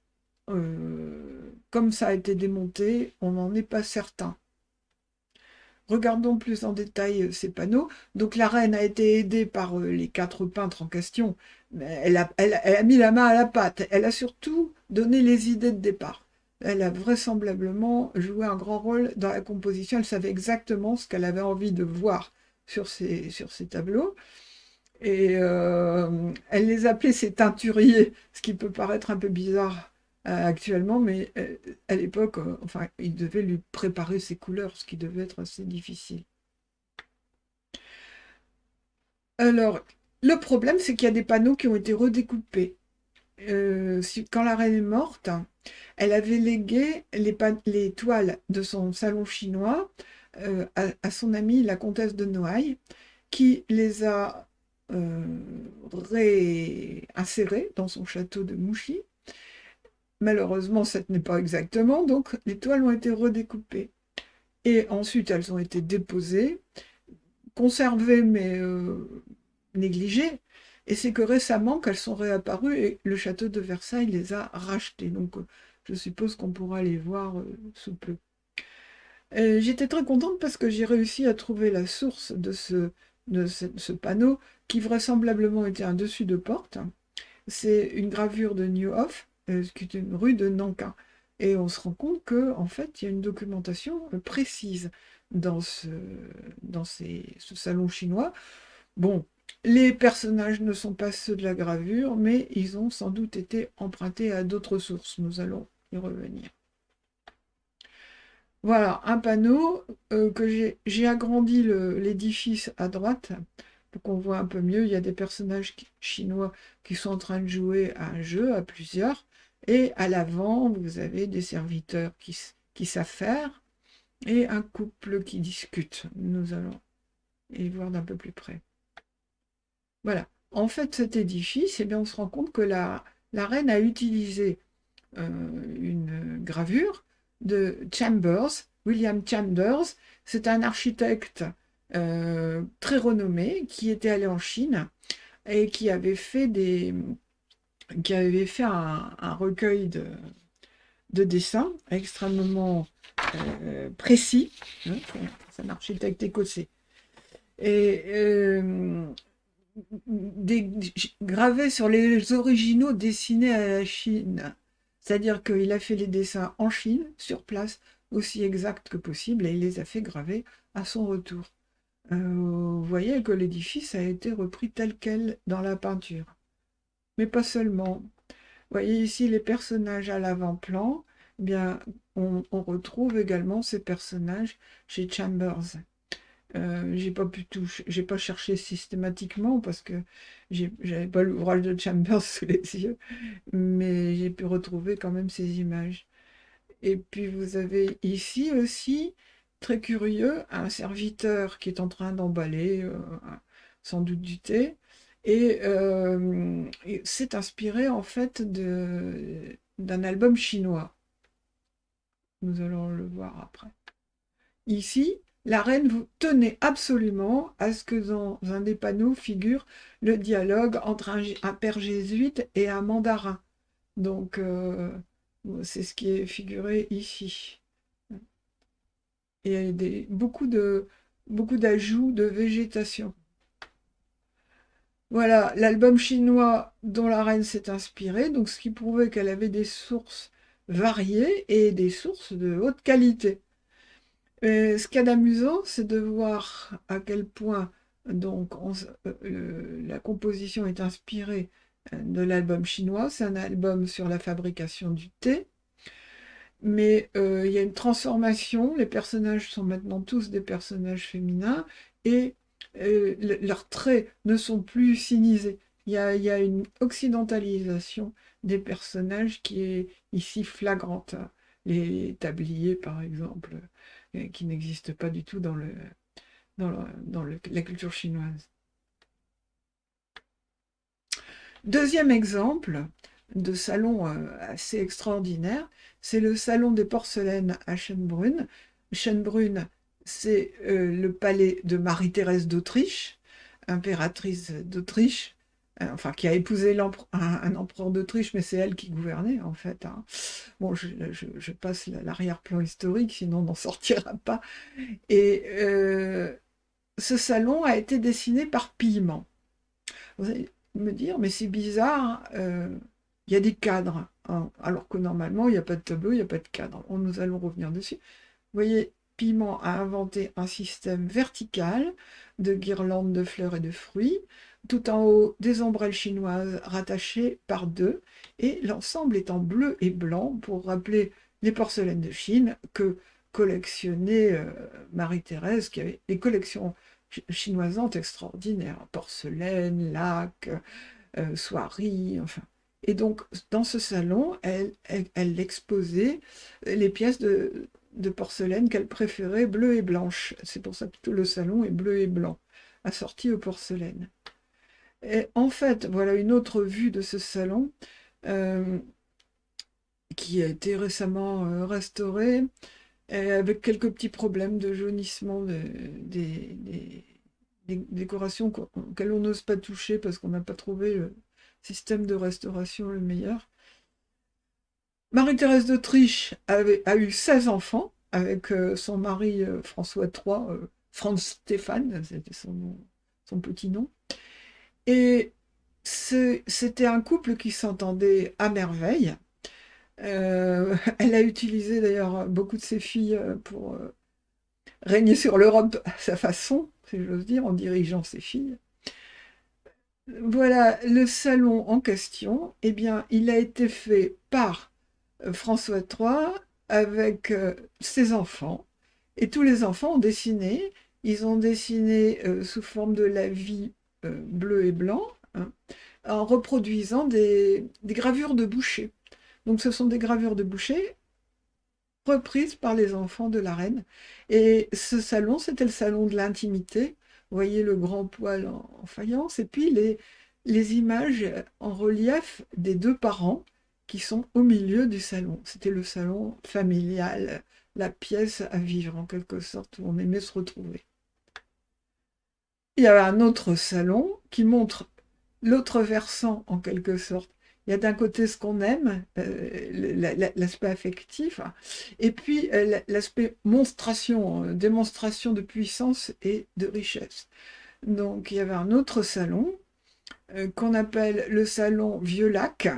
comme ça a été démonté, on n'en est pas certain. Regardons plus en détail ces panneaux. Donc la reine a été aidée par les 4 peintres en question. Mais elle a mis la main à la pâte. Elle a surtout donné les idées de départ. Elle a vraisemblablement joué un grand rôle dans la composition. Elle savait exactement ce qu'elle avait envie de voir sur ces tableaux. Et elle les appelait ses teinturiers, ce qui peut paraître un peu bizarre actuellement, mais à l'époque, enfin, il devait lui préparer ses couleurs, ce qui devait être assez difficile. Alors, le problème, c'est qu'il y a des panneaux qui ont été redécoupés. Quand la reine est morte, elle avait légué les toiles de son salon chinois à son amie, la comtesse de Noailles, qui les a réinsérées dans son château de Mouchy. Malheureusement, ça ne tenait pas exactement, donc les toiles ont été redécoupées. Et ensuite, elles ont été déposées, conservées mais négligées. Et c'est que récemment qu'elles sont réapparues et le château de Versailles les a rachetées. Donc je suppose qu'on pourra les voir sous peu. J'étais très contente parce que j'ai réussi à trouver la source de ce panneau qui vraisemblablement était un dessus de porte. C'est une gravure de Nieuwhof, qui est une rue de Nankin. Et on se rend compte qu'en fait, il y a une documentation précise dans ce salon chinois. Bon, les personnages ne sont pas ceux de la gravure, mais ils ont sans doute été empruntés à d'autres sources. Nous allons y revenir. Voilà, un panneau que j'ai agrandi l'édifice à droite pour qu'on voit un peu mieux. Il y a des personnages chinois qui sont en train de jouer à un jeu à plusieurs. Et à l'avant, vous avez des serviteurs qui savent faire et un couple qui discute. Nous allons y voir d'un peu plus près. Voilà. En fait, cet édifice, eh bien, on se rend compte que la reine a utilisé une gravure de Chambers, William Chambers. C'est un architecte très renommé qui était allé en Chine et qui avait fait un recueil de dessins extrêmement précis. Hein, c'est un architecte écossais. Et gravé sur les originaux dessinés à la Chine. C'est-à-dire qu'il a fait les dessins en Chine, sur place, aussi exacts que possible, et il les a fait graver à son retour. Vous voyez que l'édifice a été repris tel quel dans la peinture. Mais pas seulement. Vous voyez ici les personnages à l'avant-plan. Eh bien, on retrouve également ces personnages chez Chambers. J'ai pas cherché systématiquement parce que j'avais pas l'ouvrage de Chambers sous les yeux, mais j'ai pu retrouver quand même ces images. Et puis vous avez ici aussi, très curieux, un serviteur qui est en train d'emballer sans doute du thé, et c'est inspiré en fait d'un album chinois. Nous allons le voir après. Ici, la reine tenait absolument à ce que dans un des panneaux figure le dialogue entre un père jésuite et un mandarin. Donc, c'est ce qui est figuré ici. Et il y a beaucoup d'ajouts de végétation. Voilà, l'album chinois dont la reine s'est inspirée, donc ce qui prouvait qu'elle avait des sources variées et des sources de haute qualité. Ce qu'il y a d'amusant, c'est de voir à quel point Donc, la composition est inspirée de l'album chinois. C'est un album sur la fabrication du thé. Mais il y a une transformation. Les personnages sont maintenant tous des personnages féminins. Et leurs traits ne sont plus sinisés. Il y a une occidentalisation des personnages qui est ici flagrante. Les tabliers, par exemple, qui n'existent pas du tout la culture chinoise. Deuxième exemple de salon assez extraordinaire, c'est le salon des porcelaines à Schönbrunn. Schönbrunn, c'est le palais de Marie-Thérèse d'Autriche, impératrice d'Autriche, enfin qui a épousé un empereur d'Autriche, mais c'est elle qui gouvernait en fait, hein. Bon, je passe l'arrière-plan historique, sinon on n'en sortira pas. Et ce salon a été dessiné par Pillemand. Vous allez me dire, mais c'est bizarre, il y a des cadres, hein, alors que normalement, il n'y a pas de tableau, il n'y a pas de cadre. Nous allons revenir dessus. Vous voyez, Piment a inventé un système vertical de guirlandes de fleurs et de fruits, tout en haut des ombrelles chinoises rattachées par deux, et l'ensemble est en bleu et blanc pour rappeler les porcelaines de Chine que collectionnait Marie-Thérèse, qui avait les collections chinoisantes extraordinaires, porcelaine, lac, soierie, enfin. Et donc, dans ce salon, elle exposait les pièces de porcelaine qu'elle préférait bleues et blanches. C'est pour ça que tout le salon est bleu et blanc, assorti aux porcelaines. Et en fait, voilà une autre vue de ce salon euh, qui a été récemment restauré, avec quelques petits problèmes de jaunissement des décorations auxquelles on n'ose pas toucher parce qu'on n'a pas trouvé le système de restauration le meilleur. Marie-Thérèse d'Autriche a eu 16 enfants avec son mari François III, Franz Stéphane, c'était son petit nom. Et c'était un couple qui s'entendait à merveille. Elle a utilisé d'ailleurs beaucoup de ses filles pour régner sur l'Europe à sa façon, si j'ose dire, en dirigeant ses filles. Voilà, le salon en question, eh bien, il a été fait par François III avec ses enfants. Et tous les enfants ont dessiné. Ils ont dessiné sous forme de la vie bleu et blanc, hein, en reproduisant des gravures de Boucher. Donc ce sont des gravures de Boucher reprises par les enfants de la reine. Et ce salon, c'était le salon de l'intimité. Vous voyez le grand poêle en faïence, et puis les images en relief des deux parents qui sont au milieu du salon. C'était le salon familial, la pièce à vivre en quelque sorte, où on aimait se retrouver. Il y a un autre salon qui montre l'autre versant en quelque sorte. Il y a d'un côté ce qu'on aime, l'aspect affectif, et puis l'aspect monstration, démonstration de puissance et de richesse. Donc il y avait un autre salon qu'on appelle le salon Vieux-Lac,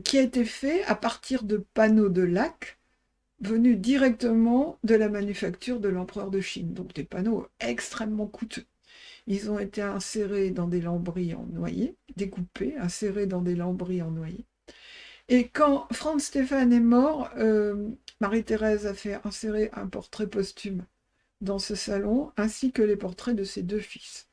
qui a été fait à partir de panneaux de lac venus directement de la manufacture de l'empereur de Chine. Donc des panneaux extrêmement coûteux. Ils ont été insérés dans des lambris en noyer, découpés, insérés dans des lambris en noyer. Et quand Franz Stéphane est mort, Marie-Thérèse a fait insérer un portrait posthume dans ce salon, ainsi que les portraits de ses deux fils.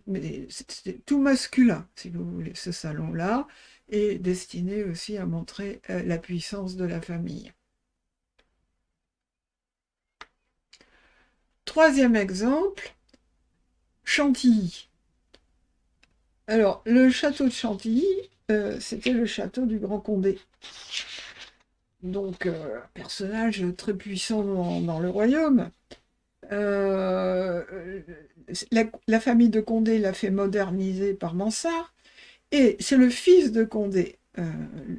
Mais c'était tout masculin, si vous voulez, ce salon-là, est destiné aussi à montrer la puissance de la famille. Troisième exemple, Chantilly. Alors, le château de Chantilly, c'était le château du Grand Condé. Donc, un personnage très puissant dans le royaume. La famille de Condé l'a fait moderniser par Mansart. Et c'est le fils de Condé,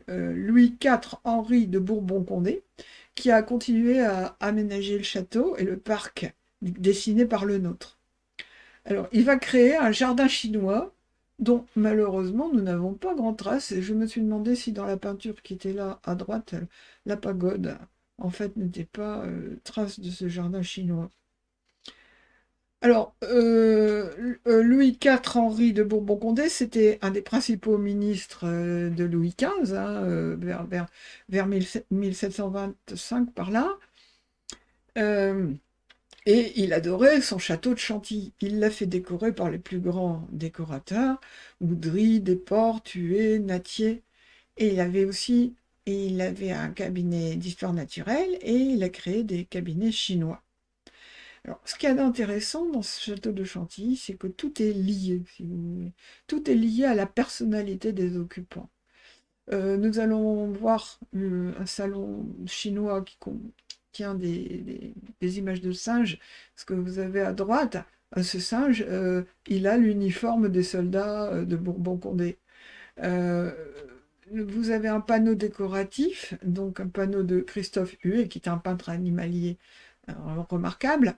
Louis IV Henri de Bourbon-Condé, qui a continué à aménager le château et le parc dessiné par le nôtre. Alors, il va créer un jardin chinois dont malheureusement nous n'avons pas grand trace. Et je me suis demandé si dans la peinture qui était là à droite, la pagode, en fait, n'était pas trace de ce jardin chinois. Alors, Louis IV Henri de Bourbon-Condé, c'était un des principaux ministres de Louis XV, hein, vers 1725 par là. Euh, et il adorait son château de Chantilly. Il l'a fait décorer par les plus grands décorateurs, Oudry, Desportes, Huet, Nattier. Et il avait un cabinet d'histoire naturelle et il a créé des cabinets chinois. Alors, ce qu'il y a d'intéressant dans ce château de Chantilly, c'est que tout est lié, si vous voulez. Tout est lié à la personnalité des occupants. Nous allons voir un salon chinois qui contient des images de singes. Ce que vous avez à droite, ce singe, il a l'uniforme des soldats de Bourbon-Condé. Euh, Vous avez un panneau décoratif, donc un panneau de Christophe Huet, qui est un peintre animalier remarquable.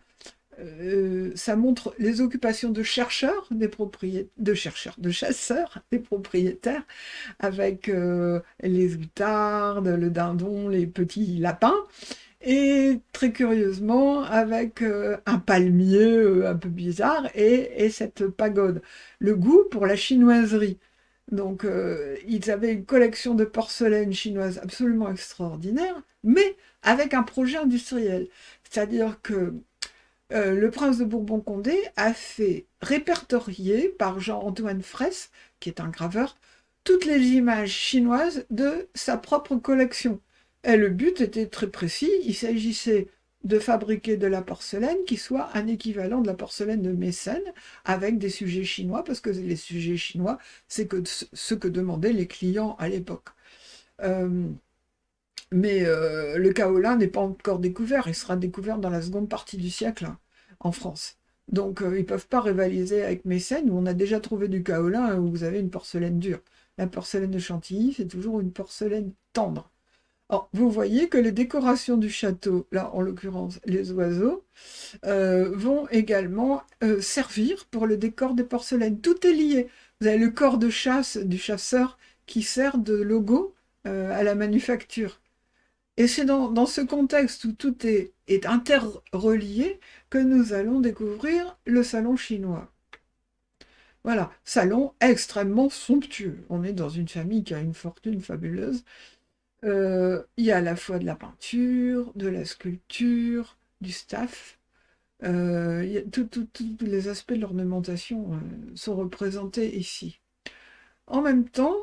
Ça montre les occupations de chercheurs, de chasseurs, des propriétaires, avec les outardes, le dindon, les petits lapins, et très curieusement avec un palmier un peu bizarre et cette pagode. Le goût pour la chinoiserie. Donc ils avaient une collection de porcelaine chinoise absolument extraordinaire, mais avec un projet industriel. C'est-à-dire que le prince de Bourbon-Condé a fait répertorier par Jean-Antoine Fraisse, qui est un graveur, toutes les images chinoises de sa propre collection. Et le but était très précis, il s'agissait de fabriquer de la porcelaine qui soit un équivalent de la porcelaine de Mécène, avec des sujets chinois, parce que les sujets chinois, c'est ce que demandaient les clients à l'époque. Euh, mais le kaolin n'est pas encore découvert, il sera découvert dans la seconde partie du siècle hein, en France. Donc ils ne peuvent pas rivaliser avec Mécène, où on a déjà trouvé du kaolin, où vous avez une porcelaine dure. La porcelaine de Chantilly, c'est toujours une porcelaine tendre. Alors, vous voyez que les décorations du château, là en l'occurrence les oiseaux, vont également servir pour le décor des porcelaines. Tout est lié. Vous avez le corps de chasse du chasseur qui sert de logo à la manufacture. Et c'est dans ce contexte où tout est interrelié que nous allons découvrir le salon chinois. Voilà, salon extrêmement somptueux. On est dans une famille qui a une fortune fabuleuse. Il y a à la fois de la peinture, de la sculpture, du staff. Tous les aspects de l'ornementation sont représentés ici. En même temps,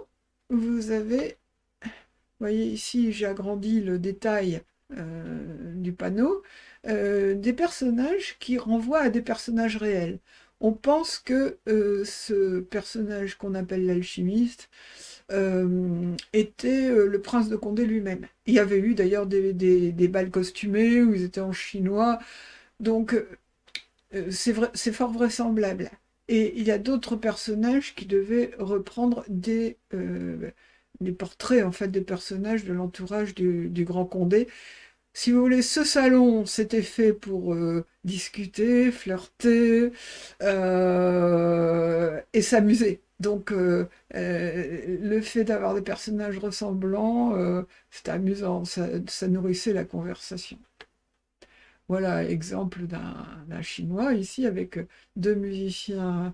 vous avez vous voyez ici, j'ai agrandi le détail du panneau, des personnages qui renvoient à des personnages réels. On pense que ce personnage qu'on appelle l'alchimiste était le prince de Condé lui-même. Il y avait eu d'ailleurs des bals costumés où ils étaient en chinois, donc c'est fort vraisemblable. Et il y a d'autres personnages qui devaient reprendre des portraits en fait des personnages de l'entourage du Grand Condé. Si vous voulez, ce salon, c'était fait pour discuter, flirter et s'amuser. Donc, le fait d'avoir des personnages ressemblants, c'était amusant, ça nourrissait la conversation. Voilà, exemple d'un Chinois ici avec deux musiciens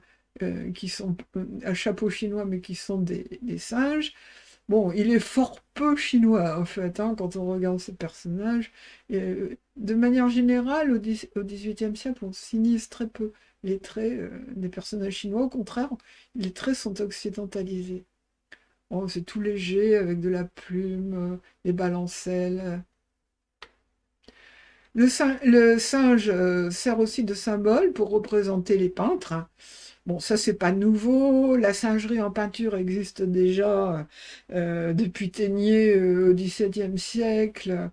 qui sont à chapeau chinois mais qui sont des singes. Bon, il est fort peu chinois en fait hein, quand on regarde ce personnage. Et, de manière générale, au XVIIIe siècle, on s'inise très peu les traits des personnages chinois. Au contraire, les traits sont occidentalisés. Oh, c'est tout léger avec de la plume, des balancelles. Le singe sert aussi de symbole pour représenter les peintres. Bon, ça, c'est pas nouveau. La singerie en peinture existe déjà depuis Téniers au XVIIe siècle.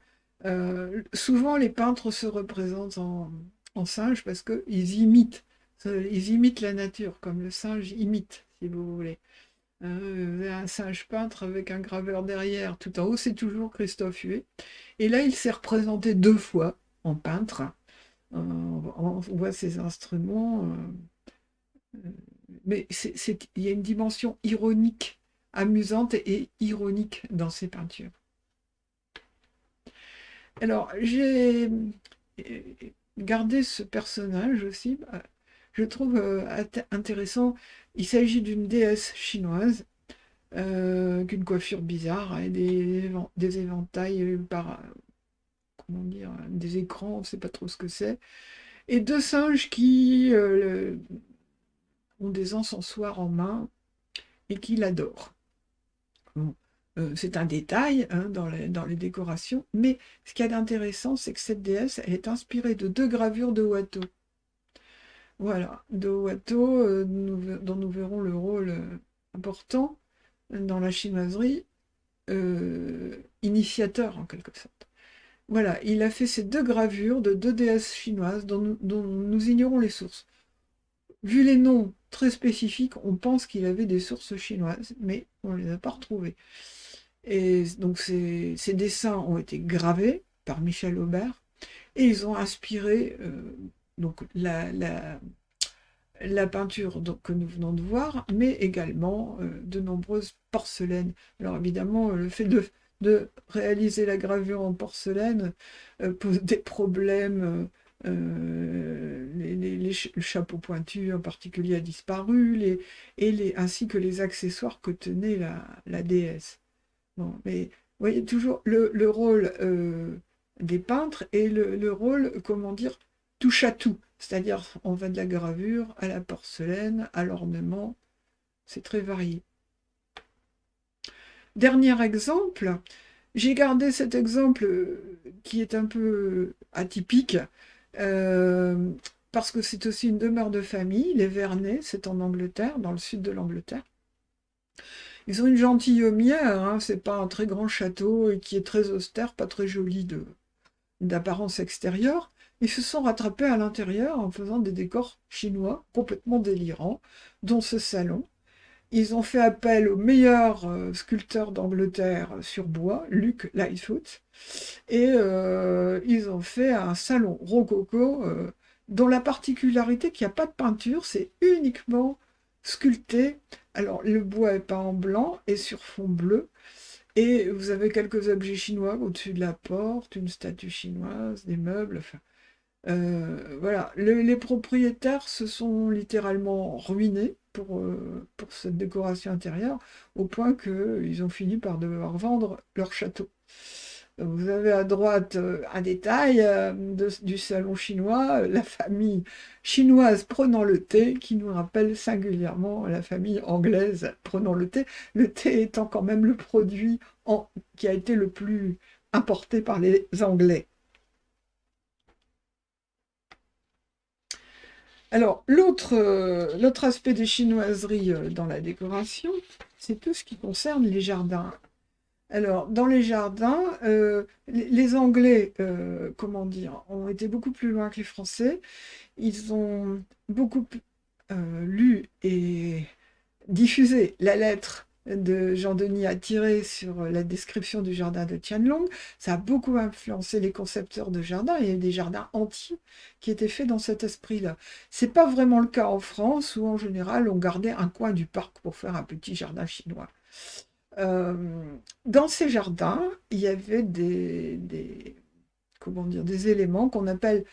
Souvent, les peintres se représentent en singe parce qu'ils imitent. Ils imitent la nature, comme le singe imite, si vous voulez. Vous avez un singe peintre avec un graveur derrière. Tout en haut, c'est toujours Christophe Huet. Et là, il s'est représenté deux fois en peintre. On voit ses instruments. Mais il y a une dimension ironique, amusante et ironique dans ces peintures. Alors, j'ai gardé ce personnage aussi. je trouve intéressant. Il s'agit d'une déesse chinoise, qu'une coiffure bizarre et des éventails comment dire, des écrans, on ne sait pas trop ce que c'est, et deux singes qui ont des encensoirs en main et qui l'adorent. Bon, c'est un détail hein, dans les décorations, mais ce qu'il y a d'intéressant, c'est que cette déesse, elle est inspirée de deux gravures de Watteau. Voilà, de Watteau, dont nous verrons le rôle important dans la chinoiserie, initiateur en quelque sorte. Voilà, il a fait ces deux gravures de deux déesses chinoises dont nous ignorons les sources. Vu les noms très spécifiques, on pense qu'il avait des sources chinoises, mais on ne les a pas retrouvées. Et donc ces dessins ont été gravés par Michel Aubert, et ils ont inspiré donc la peinture donc, que nous venons de voir, mais également de nombreuses porcelaines. Alors évidemment, le fait de réaliser la gravure en porcelaine pose des problèmes. Le chapeau pointu en particulier a disparu, ainsi que les accessoires que tenait la déesse. Bon, mais vous voyez toujours le rôle des peintres et le rôle, comment dire, touche à tout. C'est-à-dire, on va de la gravure à la porcelaine, à l'ornement, c'est très varié. Dernier exemple, j'ai gardé cet exemple qui est un peu atypique, euh, parce que c'est aussi une demeure de famille, les Vernets, c'est en Angleterre, dans le sud de l'Angleterre. Ils ont une gentilhommière, hein, c'est pas un très grand château et qui est très austère, pas très joli d'apparence extérieure. Ils se sont rattrapés à l'intérieur en faisant des décors chinois complètement délirants, dont ce salon. Ils ont fait appel au meilleur sculpteur d'Angleterre sur bois, Luke Lightfoot, et ils ont fait un salon rococo dont la particularité qu'il n'y a pas de peinture, c'est uniquement sculpté. Alors le bois est peint en blanc et sur fond bleu, et vous avez quelques objets chinois au-dessus de la porte, une statue chinoise, des meubles, enfin, voilà, les propriétaires se sont littéralement ruinés pour cette décoration intérieure, au point qu'ils ont fini par devoir vendre leur château. Vous avez à droite un détail du salon chinois, la famille chinoise prenant le thé, qui nous rappelle singulièrement la famille anglaise prenant le thé. Le thé étant quand même le produit qui a été le plus importé par les Anglais. Alors, l'autre aspect des chinoiseries dans la décoration, c'est tout ce qui concerne les jardins. Alors, dans les jardins, les Anglais, comment dire, ont été beaucoup plus loin que les Français. Ils ont beaucoup lu et diffusé la lettre de Jean-Denis Attiret sur la description du jardin de Tianlong. Ça a beaucoup influencé les concepteurs de jardins. Il y a eu des jardins entiers qui étaient faits dans cet esprit-là. C'est pas vraiment le cas en France, où en général on gardait un coin du parc pour faire un petit jardin chinois. Euh, Dans ces jardins, il y avait comment dire, des éléments qu'on appelle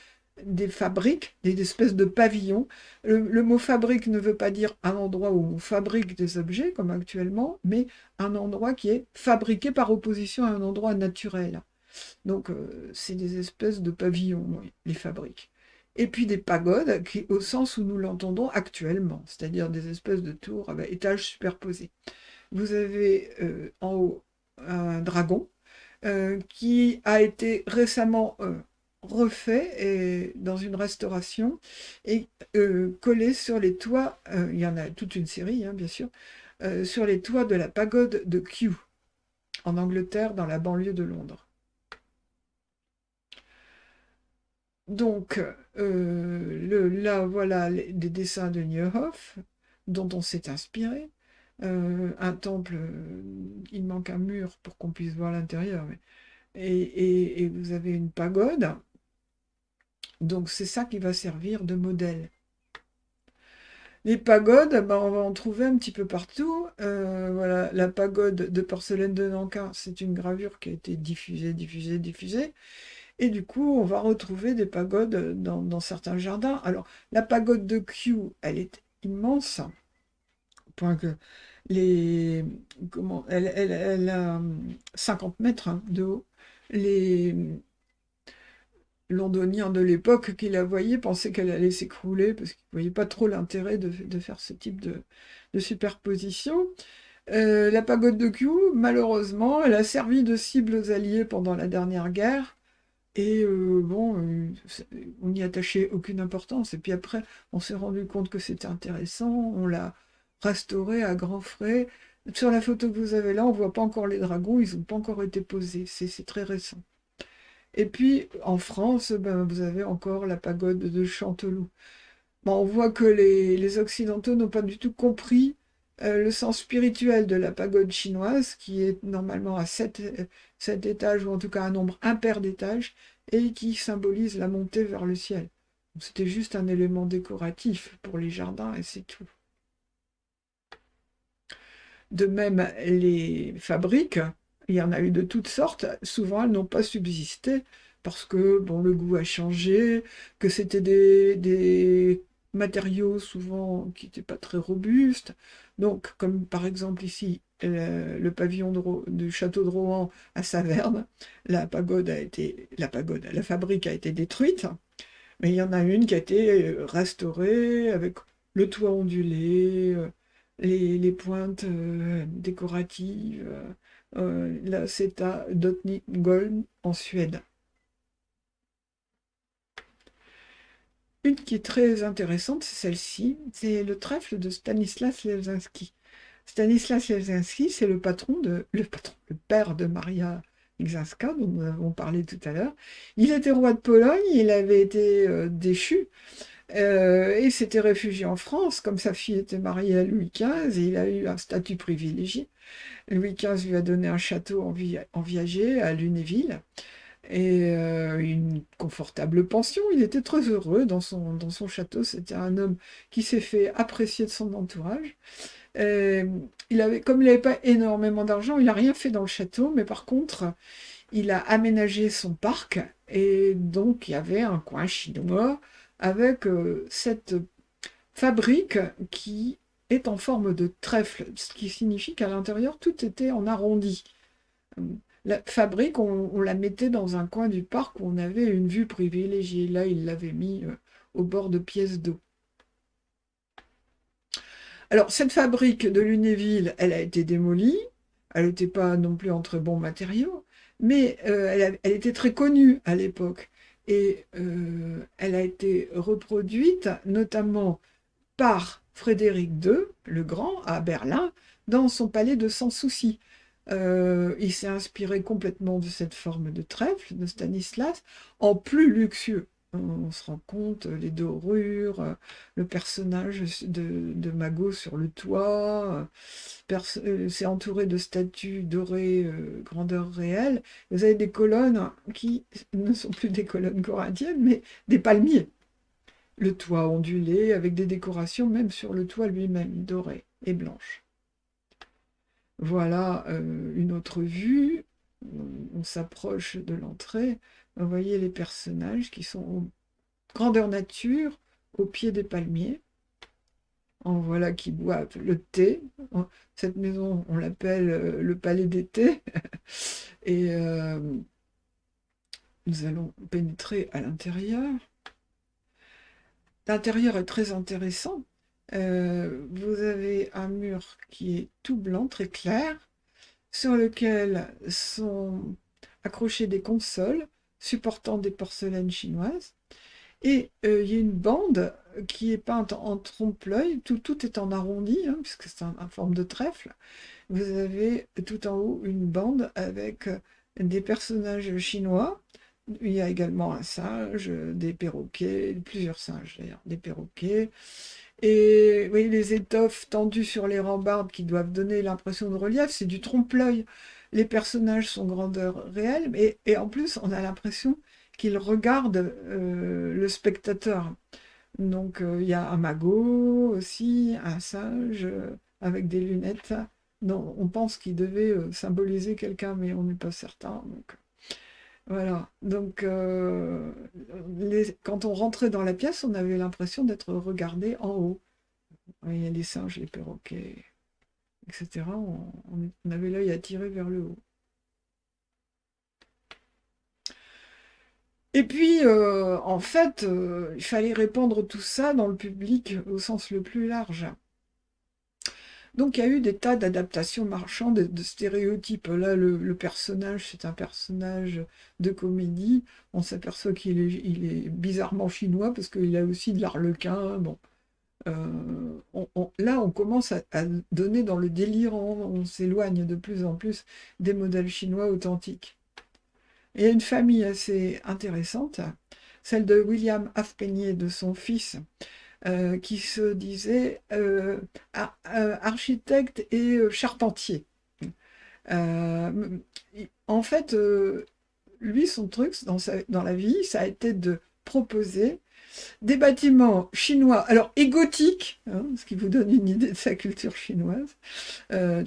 des fabriques, des espèces de pavillons. Le mot fabrique ne veut pas dire un endroit où on fabrique des objets, comme actuellement, mais un endroit qui est fabriqué par opposition à un endroit naturel. Donc, c'est des espèces de pavillons, oui, les fabriques. Et puis des pagodes, au sens où nous l'entendons actuellement, c'est-à-dire des espèces de tours avec étages superposés. Vous avez en haut un dragon qui a été récemment refait dans une restauration et collé sur les toits, il y en a toute une série hein, bien sûr, sur les toits de la pagode de Kew, en Angleterre, dans la banlieue de Londres. Donc là voilà des dessins de Niehoff dont on s'est inspiré. Un temple, il manque un mur pour qu'on puisse voir l'intérieur, et vous avez une pagode, donc c'est ça qui va servir de modèle. Les pagodes, ben, on va en trouver un petit peu partout. Voilà, la pagode de porcelaine de Nankin, c'est une gravure qui a été diffusée, diffusée, diffusée. Et du coup, on va retrouver des pagodes dans certains jardins. Alors, la pagode de Kew, elle est immense, au point que les, elle a 50 mètres hein, de haut. Les londoniens de l'époque qui la voyaient pensaient qu'elle allait s'écrouler parce qu'ils ne voyaient pas trop l'intérêt de faire ce type de superposition. La pagode de Kew, malheureusement, elle a servi de cible aux Alliés pendant la dernière guerre. Et bon, on n'y attachait aucune importance. Et puis après, on s'est rendu compte que c'était intéressant. On l'a restaurée à grands frais. Sur la photo que vous avez là, on voit pas encore les dragons. Ils n'ont pas encore été posés. C'est très récent. Et puis, en France, ben, vous avez encore la pagode de Chanteloup. Bon, on voit que les Occidentaux n'ont pas du tout compris le sens spirituel de la pagode chinoise, qui est normalement à 7 étages, ou en tout cas un nombre impair d'étages, et qui symbolise la montée vers le ciel. C'était juste un élément décoratif pour les jardins, et c'est tout. De même, les fabriques, il y en a eu de toutes sortes, souvent elles n'ont pas subsisté parce que bon, le goût a changé, que c'était des matériaux souvent qui n'étaient pas très robustes. Donc, comme par exemple ici, le pavillon du château de Rohan à Saverne, la fabrique a été détruite, mais il y en a une qui a été restaurée avec le toit ondulé, les pointes décoratives. Là, c'est à Drottningholm en Suède. Une qui est très intéressante, c'est celle-ci. C'est le trèfle de Stanislas Leszczynski. Stanislas Leszczynski, c'est le père de Maria Leszczynska, dont nous avons parlé tout à l'heure. Il était roi de Pologne, il avait été déchu, et s'était réfugié en France. Comme sa fille était mariée à Louis XV, et il a eu un statut privilégié. Louis XV lui a donné un château en viager à Lunéville et une confortable pension. Il était très heureux dans son château. C'était un homme qui s'est fait apprécier de son entourage. Comme il n'avait pas énormément d'argent, il n'a rien fait dans le château, mais par contre, il a aménagé son parc et donc il y avait un coin chinois avec cette fabrique qui est en forme de trèfle, ce qui signifie qu'à l'intérieur, tout était en arrondi. La fabrique, on la mettait dans un coin du parc où on avait une vue privilégiée. Là, il l'avait mis au bord de pièces d'eau. Alors, cette fabrique de Lunéville, elle a été démolie. Elle n'était pas non plus en très bons matériaux, mais elle était très connue à l'époque. Et elle a été reproduite notamment par Frédéric II, le Grand, à Berlin, dans son palais de Sans Souci. Il s'est inspiré complètement de cette forme de trèfle de Stanislas, en plus luxueux. On se rend compte, les dorures, le personnage de Magot sur le toit, c'est entouré de statues dorées grandeur réelle. Vous avez des colonnes qui ne sont plus des colonnes corinthiennes, mais des palmiers. Le toit ondulé, avec des décorations même sur le toit lui-même, doré et blanche. Voilà une autre vue. On s'approche de l'entrée. Vous voyez les personnages qui sont en grandeur nature, au pied des palmiers. En voilà qui boivent le thé. Cette maison, on l'appelle le palais des thés. Et nous allons pénétrer à l'intérieur. L'intérieur est très intéressant. Vous avez un mur qui est tout blanc, très clair, sur lequel sont accrochées des consoles supportant des porcelaines chinoises. Et il y a une bande qui est peinte en trompe-l'œil. Tout est en arrondi, hein, puisque c'est en forme de trèfle. Vous avez tout en haut une bande avec des personnages chinois. Il y a également un singe, des perroquets, plusieurs singes d'ailleurs, des perroquets. Et oui, les étoffes tendues sur les rambardes qui doivent donner l'impression de relief, c'est du trompe-l'œil. Les personnages sont grandeur réelle, et en plus, on a l'impression qu'ils regardent le spectateur. Donc, il y a un magot aussi, un singe avec des lunettes. Non, on pense qu'il devait symboliser quelqu'un, mais on n'est pas certain. Donc. Voilà. Donc, quand on rentrait dans la pièce, on avait l'impression d'être regardé en haut. Il y a les singes, les perroquets, etc. On avait l'œil attiré vers le haut. Et puis, en fait, il fallait répandre tout ça dans le public au sens le plus large. Donc il y a eu des tas d'adaptations marchandes, de stéréotypes. Là, le personnage, c'est un personnage de comédie. On s'aperçoit qu'il est bizarrement chinois parce qu'il a aussi de l'arlequin. Bon, là, on commence à donner dans le délire, on s'éloigne de plus en plus des modèles chinois authentiques. Il y a une famille assez intéressante, celle de William Halfpenny et de son fils, qui se disait architecte et charpentier. En fait, lui, son truc dans la vie, ça a été de proposer des bâtiments chinois, alors et gothiques, hein, ce qui vous donne une idée de sa culture chinoise,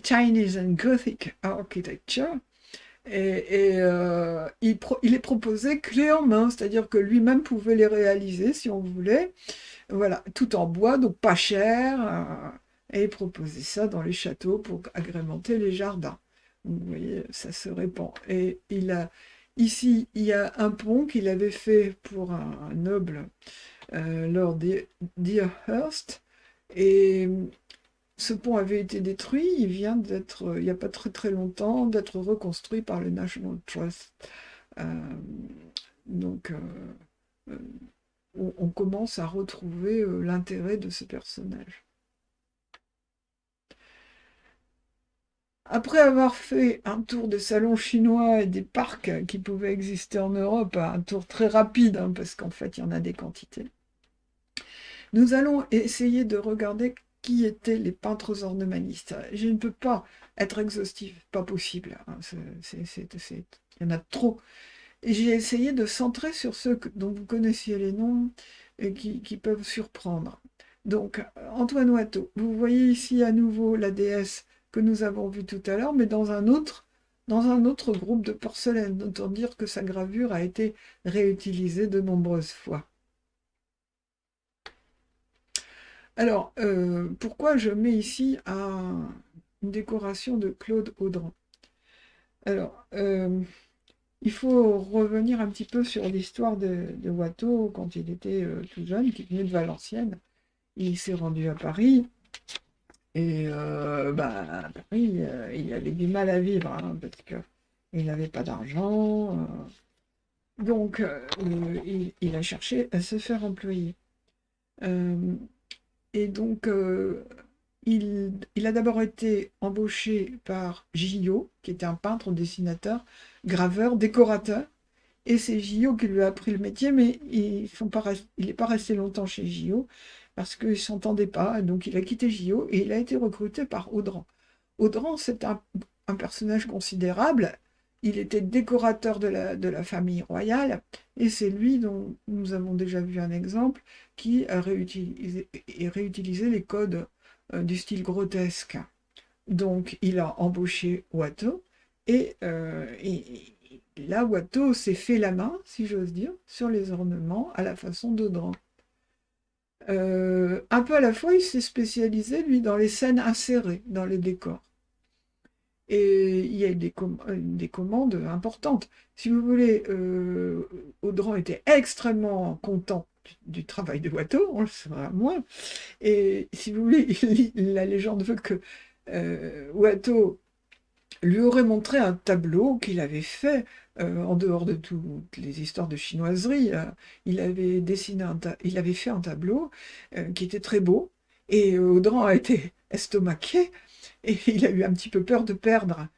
Chinese and Gothic Architecture, et il les proposait clé en main, c'est-à-dire que lui-même pouvait les réaliser si on voulait, voilà, tout en bois, donc pas cher, et il proposait ça dans les châteaux pour agrémenter les jardins. Donc, vous voyez, ça se répand. Et ici, il y a un pont qu'il avait fait pour un noble lors des Deerhurst, et ce pont avait été détruit, il vient d'être, il n'y a pas très très longtemps, d'être reconstruit par le National Trust. Euh, donc, euh, on commence à retrouver l'intérêt de ce personnage. Après avoir fait un tour des salons chinois et des parcs qui pouvaient exister en Europe, un tour très rapide, hein, parce qu'en fait, il y en a des quantités, nous allons essayer de regarder qui étaient les peintres ornementalistes. Je ne peux pas être exhaustive, pas possible, hein, il y en a trop. Et j'ai essayé de centrer sur ceux dont vous connaissiez les noms et qui peuvent surprendre. Donc, Antoine Watteau, vous voyez ici à nouveau la déesse que nous avons vue tout à l'heure, mais dans un autre groupe de porcelaine. Autant dire que sa gravure a été réutilisée de nombreuses fois. Alors, pourquoi je mets ici une décoration de Claude Audran? Alors, il faut revenir un petit peu sur l'histoire de Watteau quand il était tout jeune, qui venait de Valenciennes. Il s'est rendu à Paris, et à Paris, il avait du mal à vivre, hein, parce qu'il n'avait pas d'argent. Donc, il a cherché à se faire employer. Euh, et donc, il a d'abord été embauché par Gillot, qui était un peintre, dessinateur, graveur, décorateur. Et c'est Gillot qui lui a appris le métier, mais il n'est pas resté longtemps chez Gillot parce qu'ils ne s'entendaient pas. Donc il a quitté Gillot et il a été recruté par Audran. Audran, c'est un personnage considérable. Il était décorateur de la famille royale et c'est lui dont nous avons déjà vu un exemple qui a réutilisé les codes du style grotesque. Donc il a embauché Watteau et là, Watteau s'est fait la main, si j'ose dire, sur les ornements à la façon d'Audran. Un peu à la fois, il s'est spécialisé, lui, dans les scènes insérées, dans les décors. Et il y a eu des commandes importantes. Si vous voulez, Audran était extrêmement content du travail de Watteau, on le saura moins. Et si vous voulez, la légende veut que Watteau lui aurait montré un tableau qu'il avait fait en dehors de toutes les histoires de chinoiserie. Il avait fait un tableau qui était très beau et Audran a été estomaqué et il a eu un petit peu peur de perdre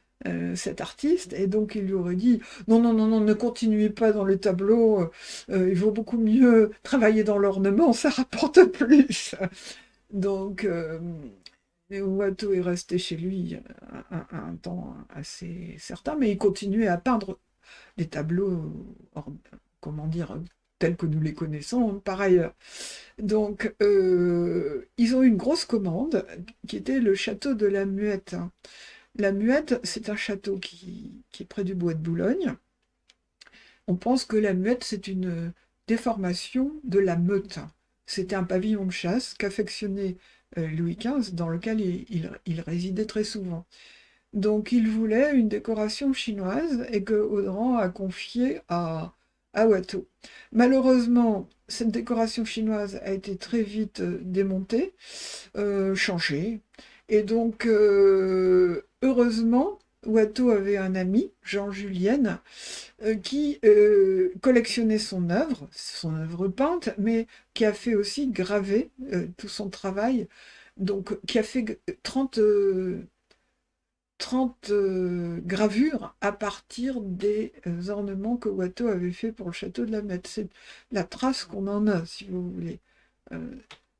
cet artiste et donc il lui aurait dit non, non, non, non, ne continuez pas dans le tableau, il vaut beaucoup mieux travailler dans l'ornement, ça rapporte plus. Donc, et Watteau est resté chez lui un temps assez certain, mais il continuait à peindre des tableaux, comment dire, tels que nous les connaissons par ailleurs. Donc, ils ont eu une grosse commande qui était le château de la Muette. La Muette, c'est un château qui est près du bois de Boulogne, On pense que la muette, c'est une déformation de la meute. C'était un pavillon de chasse qu'affectionnait Louis XV, dans lequel il résidait très souvent. Donc il voulait une décoration chinoise et que Audran a confié à Watteau. Malheureusement, cette décoration chinoise a été très vite démontée, changée. Et donc, heureusement, Watteau avait un ami, Jean Julienne, qui collectionnait son œuvre peinte, mais qui a fait aussi graver tout son travail, donc qui a fait 30 gravures à partir des ornements que Watteau avait fait pour le château de la Mette. C'est la trace qu'on en a, si vous voulez. Euh,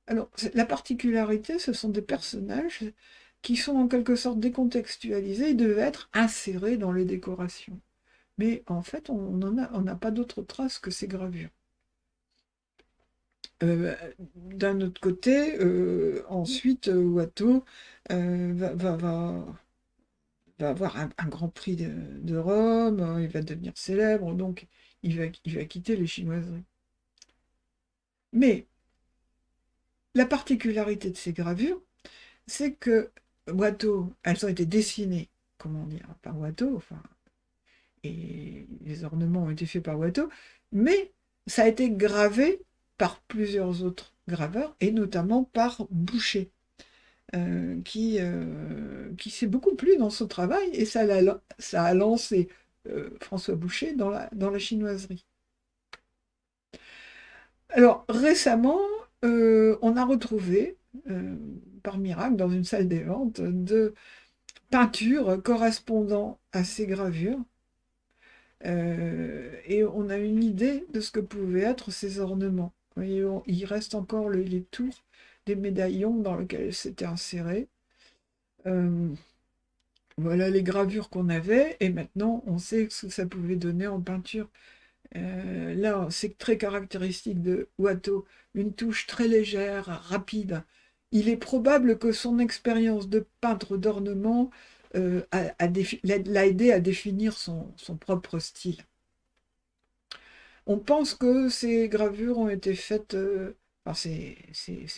alors, la particularité, ce sont des personnages qui sont en quelque sorte décontextualisés. Ils devaient être insérés dans les décorations. Mais en fait, on n'a pas d'autres traces que ces gravures. D'un autre côté, ensuite, Watteau va avoir un grand prix de Rome, il va devenir célèbre, donc il va quitter les chinoiseries. Mais la particularité de ces gravures, c'est que Watteau, elles ont été dessinées, comment dire, par Watteau, enfin, et les ornements ont été faits par Watteau, mais ça a été gravé par plusieurs autres graveurs, et notamment par Boucher, qui s'est beaucoup plu dans son travail, et ça a lancé François Boucher dans la chinoiserie. Alors récemment, on a retrouvé, par miracle, dans une salle des ventes, de peintures correspondant à ces gravures, et on a une idée de ce que pouvaient être ces ornements. Vous voyez, il reste encore les tours des médaillons dans lesquels c'était inséré. Euh, voilà les gravures qu'on avait, et maintenant on sait ce que ça pouvait donner en peinture. Là, c'est très caractéristique de Watteau, une touche très légère, rapide. Il est probable que son expérience de peintre d'ornement l'a aidé à définir son propre style. On pense que ces gravures ont été faites, enfin ces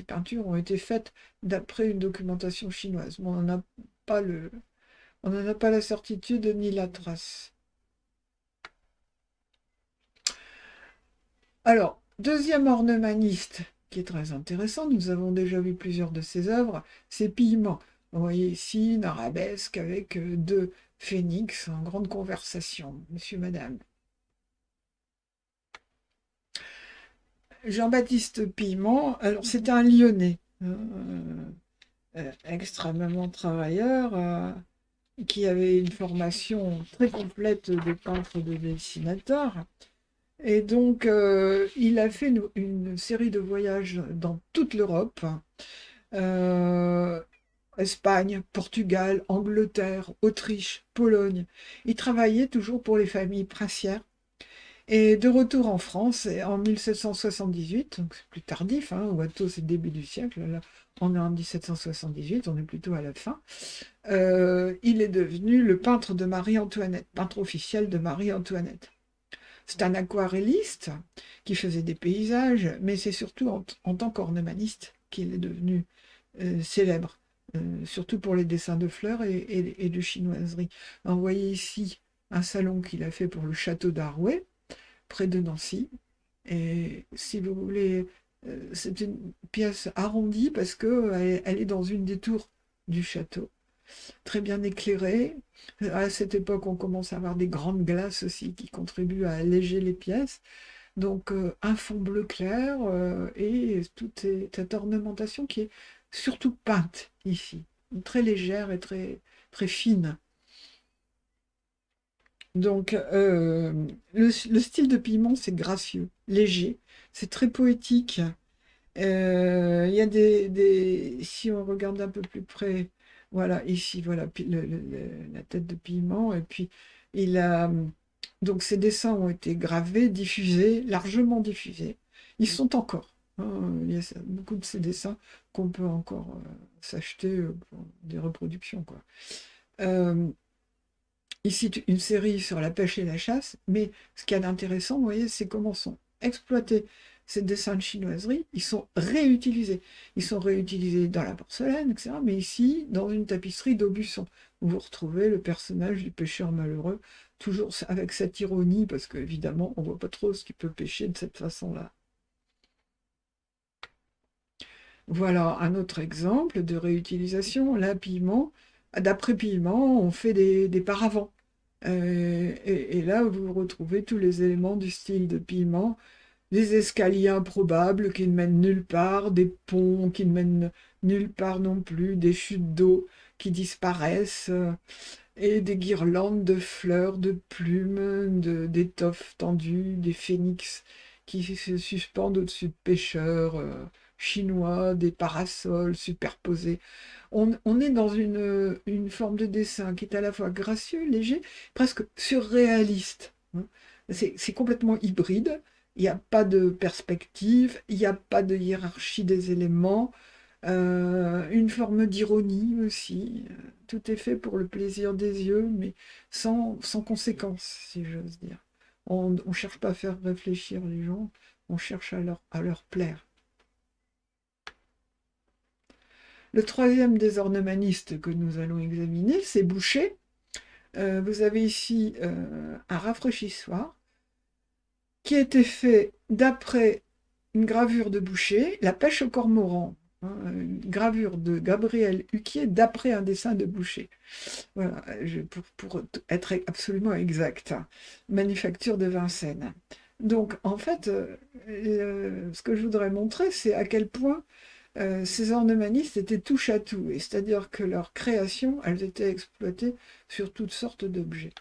peintures ont été faites d'après une documentation chinoise, mais on n'en a pas la certitude ni la trace. Alors, deuxième ornemaniste qui est très intéressant, nous avons déjà vu plusieurs de ses œuvres, c'est Pillement. Vous voyez ici une arabesque avec deux phénix en grande conversation, monsieur, madame. Jean-Baptiste Pillement, alors c'est un Lyonnais, extrêmement travailleur, qui avait une formation très complète de peintre, de dessinateur. Et donc, il a fait une série de voyages dans toute l'Europe, euh, Espagne, Portugal, Angleterre, Autriche, Pologne. Il travaillait toujours pour les familles princières. Et de retour en France, en 1778, donc c'est plus tardif, hein, Watteau c'est le début du siècle, là, on est en 1778, on est plutôt à la fin, il est devenu le peintre de Marie-Antoinette, peintre officiel de Marie-Antoinette. C'est un aquarelliste qui faisait des paysages, mais c'est surtout en tant qu'ornemaniste qu'il est devenu célèbre, surtout pour les dessins de fleurs et de chinoiserie. Alors, vous voyez ici un salon qu'il a fait pour le château d'Arouet, près de Nancy. Et si vous voulez, c'est une pièce arrondie parce qu'elle elle est dans une des tours du château, très bien éclairée. À cette époque, on commence à avoir des grandes glaces aussi qui contribuent à alléger les pièces. Donc un fond bleu clair et toute cette ornementation qui est surtout peinte ici, très légère et très fine. Donc le style de Piment, c'est gracieux, léger, c'est très poétique. Il y a si on regarde un peu plus près, voilà, ici, voilà, la tête de Piment, et puis il a, donc ces dessins ont été gravés, diffusés, largement diffusés. Ils sont encore, hein, il y a beaucoup de ces dessins qu'on peut encore s'acheter pour des reproductions, quoi. Euh, ici une série sur la pêche et la chasse, mais ce qu'il y a d'intéressant, vous voyez, c'est comment sont exploités ces dessins de chinoiserie. Ils sont réutilisés. Ils sont réutilisés dans la porcelaine, etc. Mais ici, dans une tapisserie d'Aubusson, où vous retrouvez le personnage du pêcheur malheureux, toujours avec cette ironie, parce qu'évidemment, on ne voit pas trop ce qu'il peut pêcher de cette façon-là. Voilà un autre exemple de réutilisation. Là, piment, d'après piment, on fait des paravents. Et là, vous retrouvez tous les éléments du style de piment, des escaliers improbables qui ne mènent nulle part, des ponts qui ne mènent nulle part non plus, des chutes d'eau qui disparaissent, et des guirlandes de fleurs, de plumes, d'étoffes tendues, des phénix qui se suspendent au-dessus de pêcheurs chinois, des parasols superposés. On est dans une forme de dessin qui est à la fois gracieux, léger, presque surréaliste, hein. C'est complètement hybride. Il n'y a pas de perspective, il n'y a pas de hiérarchie des éléments, une forme d'ironie aussi. Tout est fait pour le plaisir des yeux, mais sans conséquence, si j'ose dire. On ne cherche pas à faire réfléchir les gens, on cherche à leur plaire. Le troisième des ornemanistes que nous allons examiner, c'est Boucher. Vous avez ici un rafraîchissoir qui a été fait d'après une gravure de Boucher, La pêche au cormoran, hein, une gravure de Gabriel Huquier d'après un dessin de Boucher. Voilà, pour être absolument exact, hein. Manufacture de Vincennes. Donc, en fait, ce que je voudrais montrer, c'est à quel point ces ornemanistes étaient touche à tout, et c'est-à-dire que leurs créations, elles étaient exploitées sur toutes sortes d'objets.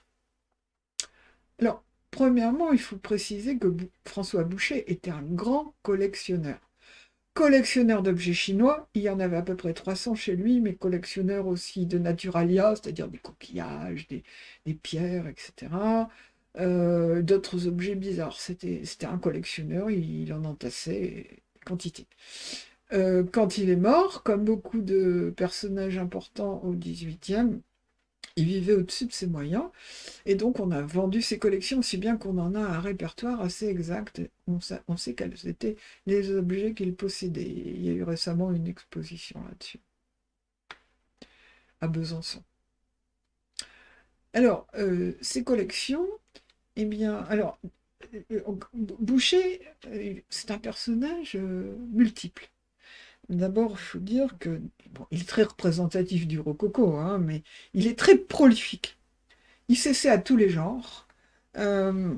Alors, premièrement, il faut préciser que François Boucher était un grand collectionneur. Collectionneur d'objets chinois, il y en avait à peu près 300 chez lui, mais collectionneur aussi de naturalia, c'est-à-dire des coquillages, des pierres, etc. D'autres objets bizarres. C'était un collectionneur, il en entassait quantité. Quand il est mort, comme beaucoup de personnages importants au XVIIIe, il vivait au-dessus de ses moyens, et donc on a vendu ses collections, si bien qu'on en a un répertoire assez exact. On sait quels étaient les objets qu'il possédait. Il y a eu récemment une exposition là-dessus, à Besançon. Alors, ces collections, eh bien, alors, Boucher, c'est un personnage multiple. D'abord, il faut dire que bon, il est très représentatif du rococo, hein, mais il est très prolifique. Il s'essaie à tous les genres. Euh,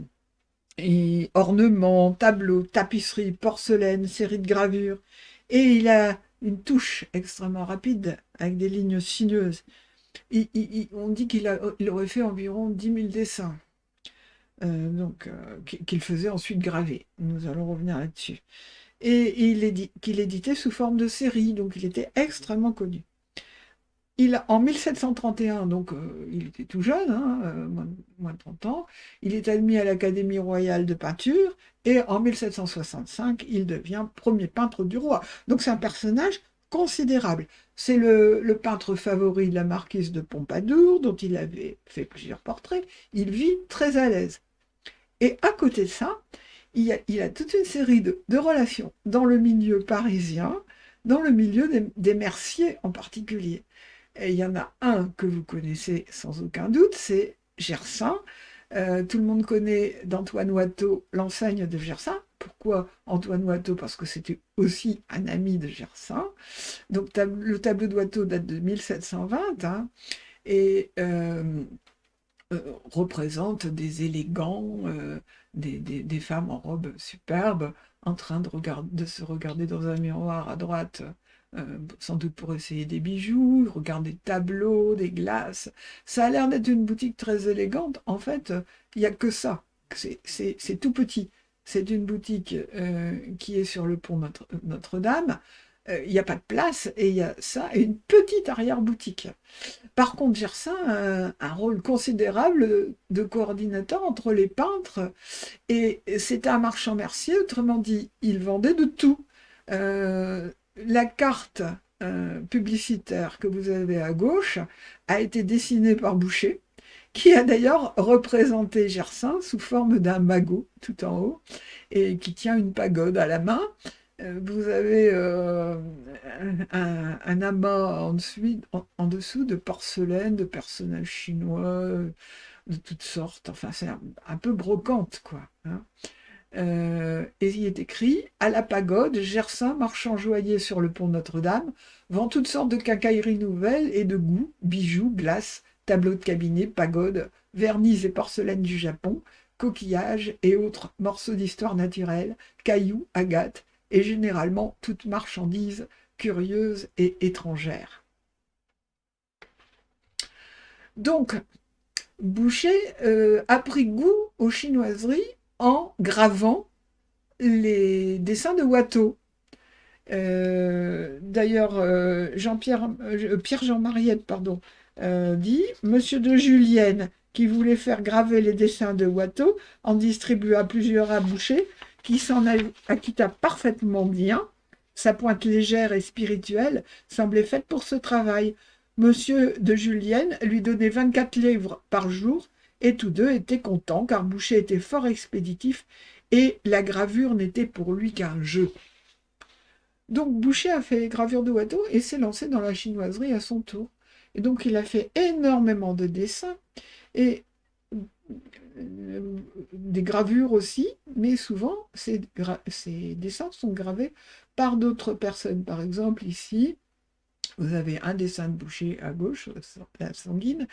et ornements, tableaux, tapisseries, porcelaine, séries de gravures. Et il a une touche extrêmement rapide avec des lignes sinueuses. On dit il aurait fait environ 10 000 dessins, qu'il faisait ensuite graver. Nous allons revenir là-dessus. Et qu'il éditait sous forme de série, donc il était extrêmement connu. En 1731, donc il était tout jeune, hein, moins de 30 ans, il est admis à l'Académie royale de peinture, et en 1765, il devient premier peintre du roi. Donc c'est un personnage considérable. C'est le peintre favori de la marquise de Pompadour, dont il avait fait plusieurs portraits. Il vit très à l'aise. Et à côté de ça, il a toute une série de relations dans le milieu parisien, dans le milieu des merciers en particulier. Et il y en a un que vous connaissez sans aucun doute, c'est Gersaint. Tout le monde connaît d'Antoine Watteau l'enseigne de Gersaint. Pourquoi Antoine Watteau? Parce que c'était aussi un ami de Gersaint. Donc le tableau de Watteau date de 1720, hein, et représente des élégants, des femmes en robe superbe, en train de se regarder dans un miroir à droite, sans doute pour essayer des bijoux, regarder des tableaux, des glaces. Ça a l'air d'être une boutique très élégante. En fait, il n'y a que ça. C'est tout petit. C'est une boutique qui est sur le pont Notre-Dame. Il n'y a pas de place et il y a ça et une petite arrière-boutique. Par contre, Gersaint a un rôle considérable de coordinateur entre les peintres, et c'était un marchand mercier, autrement dit, il vendait de tout. La carte publicitaire que vous avez à gauche a été dessinée par Boucher. qui a d'ailleurs représenté Gersaint sous forme d'un magot tout en haut, et qui tient une pagode à la main. Vous avez un amas en dessous de porcelaine, de personnages chinois, de toutes sortes. Enfin, c'est un peu brocante, quoi, hein. Et il est écrit: à la pagode, Gersaint, marchand joaillier sur le pont Notre-Dame, vend toutes sortes de quincailleries nouvelles et de goûts, bijoux, glaces, tableaux de cabinet, pagodes, vernis et porcelaines du Japon, coquillages et autres morceaux d'histoire naturelle, cailloux, agates, et généralement toutes marchandises curieuses et étrangères. Donc, Boucher a pris goût aux chinoiseries en gravant les dessins de Watteau. D'ailleurs, Pierre-Jean Mariette, pardon, dit: Monsieur de Julienne, qui voulait faire graver les dessins de Watteau, en distribua plusieurs à Boucher, qui s'en acquitta parfaitement bien. Sa pointe légère et spirituelle semblait faite pour ce travail. Monsieur de Julienne lui donnait 24 livres par jour, et tous deux étaient contents, car Boucher était fort expéditif, et la gravure n'était pour lui qu'un jeu. Donc Boucher a fait gravure de Watteau et s'est lancé dans la chinoiserie à son tour. Et donc il a fait énormément de dessins et des gravures aussi, mais souvent ces dessins sont gravés par d'autres personnes. Par exemple, ici, vous avez un dessin de Boucher à gauche, la sanguine,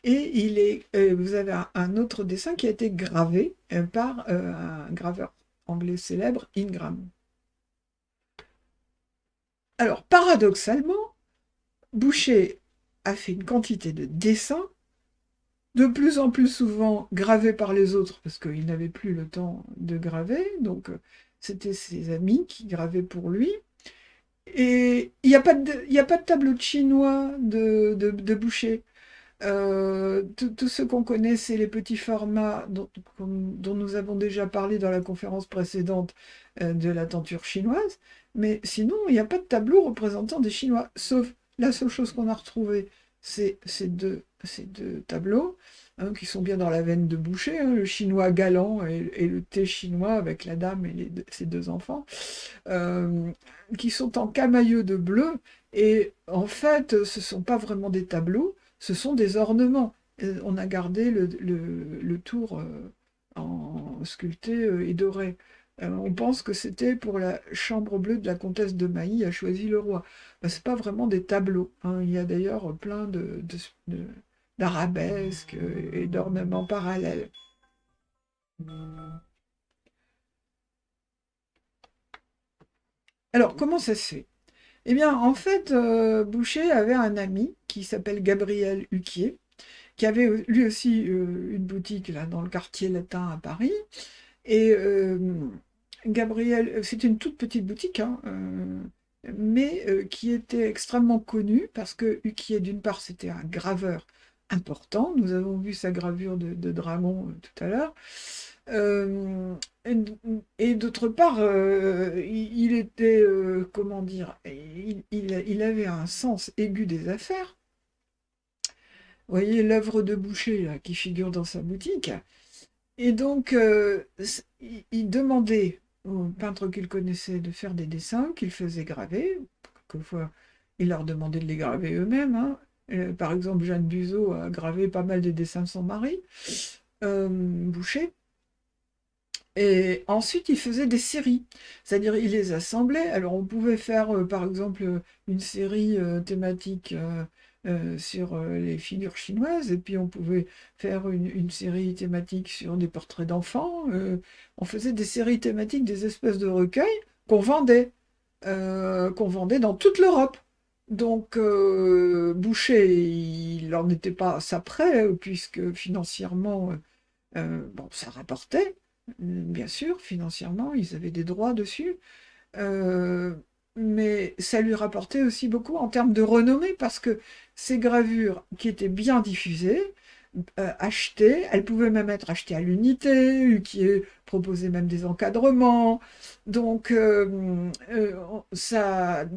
et vous avez un autre dessin qui a été gravé par un graveur anglais célèbre, Ingram. Alors, paradoxalement, Boucher a fait une quantité de dessins, de plus en plus souvent gravés par les autres, parce qu'il n'avait plus le temps de graver, donc c'était ses amis qui gravaient pour lui. Et il n'y a pas de tableau de chinois de Boucher. Tous ceux qu'on connaît, c'est les petits formats dont nous avons déjà parlé dans la conférence précédente de la tenture chinoise. Mais sinon, il n'y a pas de tableau représentant des Chinois. Sauf la seule chose qu'on a retrouvée, c'est ces deux tableaux, hein, qui sont bien dans la veine de Boucher, hein, le chinois galant et le thé chinois avec la dame et ses deux enfants, euh, qui sont en camailleux de bleu. Et en fait, ce ne sont pas vraiment des tableaux, ce sont des ornements. On a gardé le tour en sculpté et doré. On pense que c'était pour la chambre bleue de la comtesse de Mailly à Choisy-le-Roi. Ce n'est pas vraiment des tableaux, hein. Il y a d'ailleurs plein d'arabesques et d'ornements parallèles. Alors, comment ça se fait? Eh bien, en fait, Boucher avait un ami qui s'appelle Gabriel Huquier, qui avait lui aussi une boutique là, dans le quartier latin à Paris. Et Gabriel, c'était une toute petite boutique, hein, mais qui était extrêmement connue parce que Huquier, d'une part, c'était un graveur important. Nous avons vu sa gravure de dragon tout à l'heure. Euh, et et d'autre part, il était, comment dire, il avait un sens aigu des affaires. Vous voyez l'œuvre de Boucher là, qui figure dans sa boutique. Et donc, il demandait aux peintres qu'il connaissait de faire des dessins qu'il faisait graver. Quelquefois, il leur demandait de les graver eux-mêmes, hein. Par exemple, Jeanne Buzot a gravé pas mal de dessins de son mari, Boucher. Et ensuite, il faisait des séries, c'est-à-dire il les assemblait. Alors, on pouvait faire, par exemple, une série thématique sur les figures chinoises, et puis on pouvait faire une série thématique sur des portraits d'enfants. On faisait des séries thématiques, des espèces de recueils qu'on vendait dans toute l'Europe. Donc, Boucher, il n'en était pas à ça près, puisque financièrement, bon, ça rapportait. Bien sûr, financièrement, ils avaient des droits dessus, euh, mais ça lui rapportait aussi beaucoup en termes de renommée, parce que ces gravures qui étaient bien diffusées, achetées, elles pouvaient même être achetées à l'unité, qui proposait même des encadrements. Donc, ça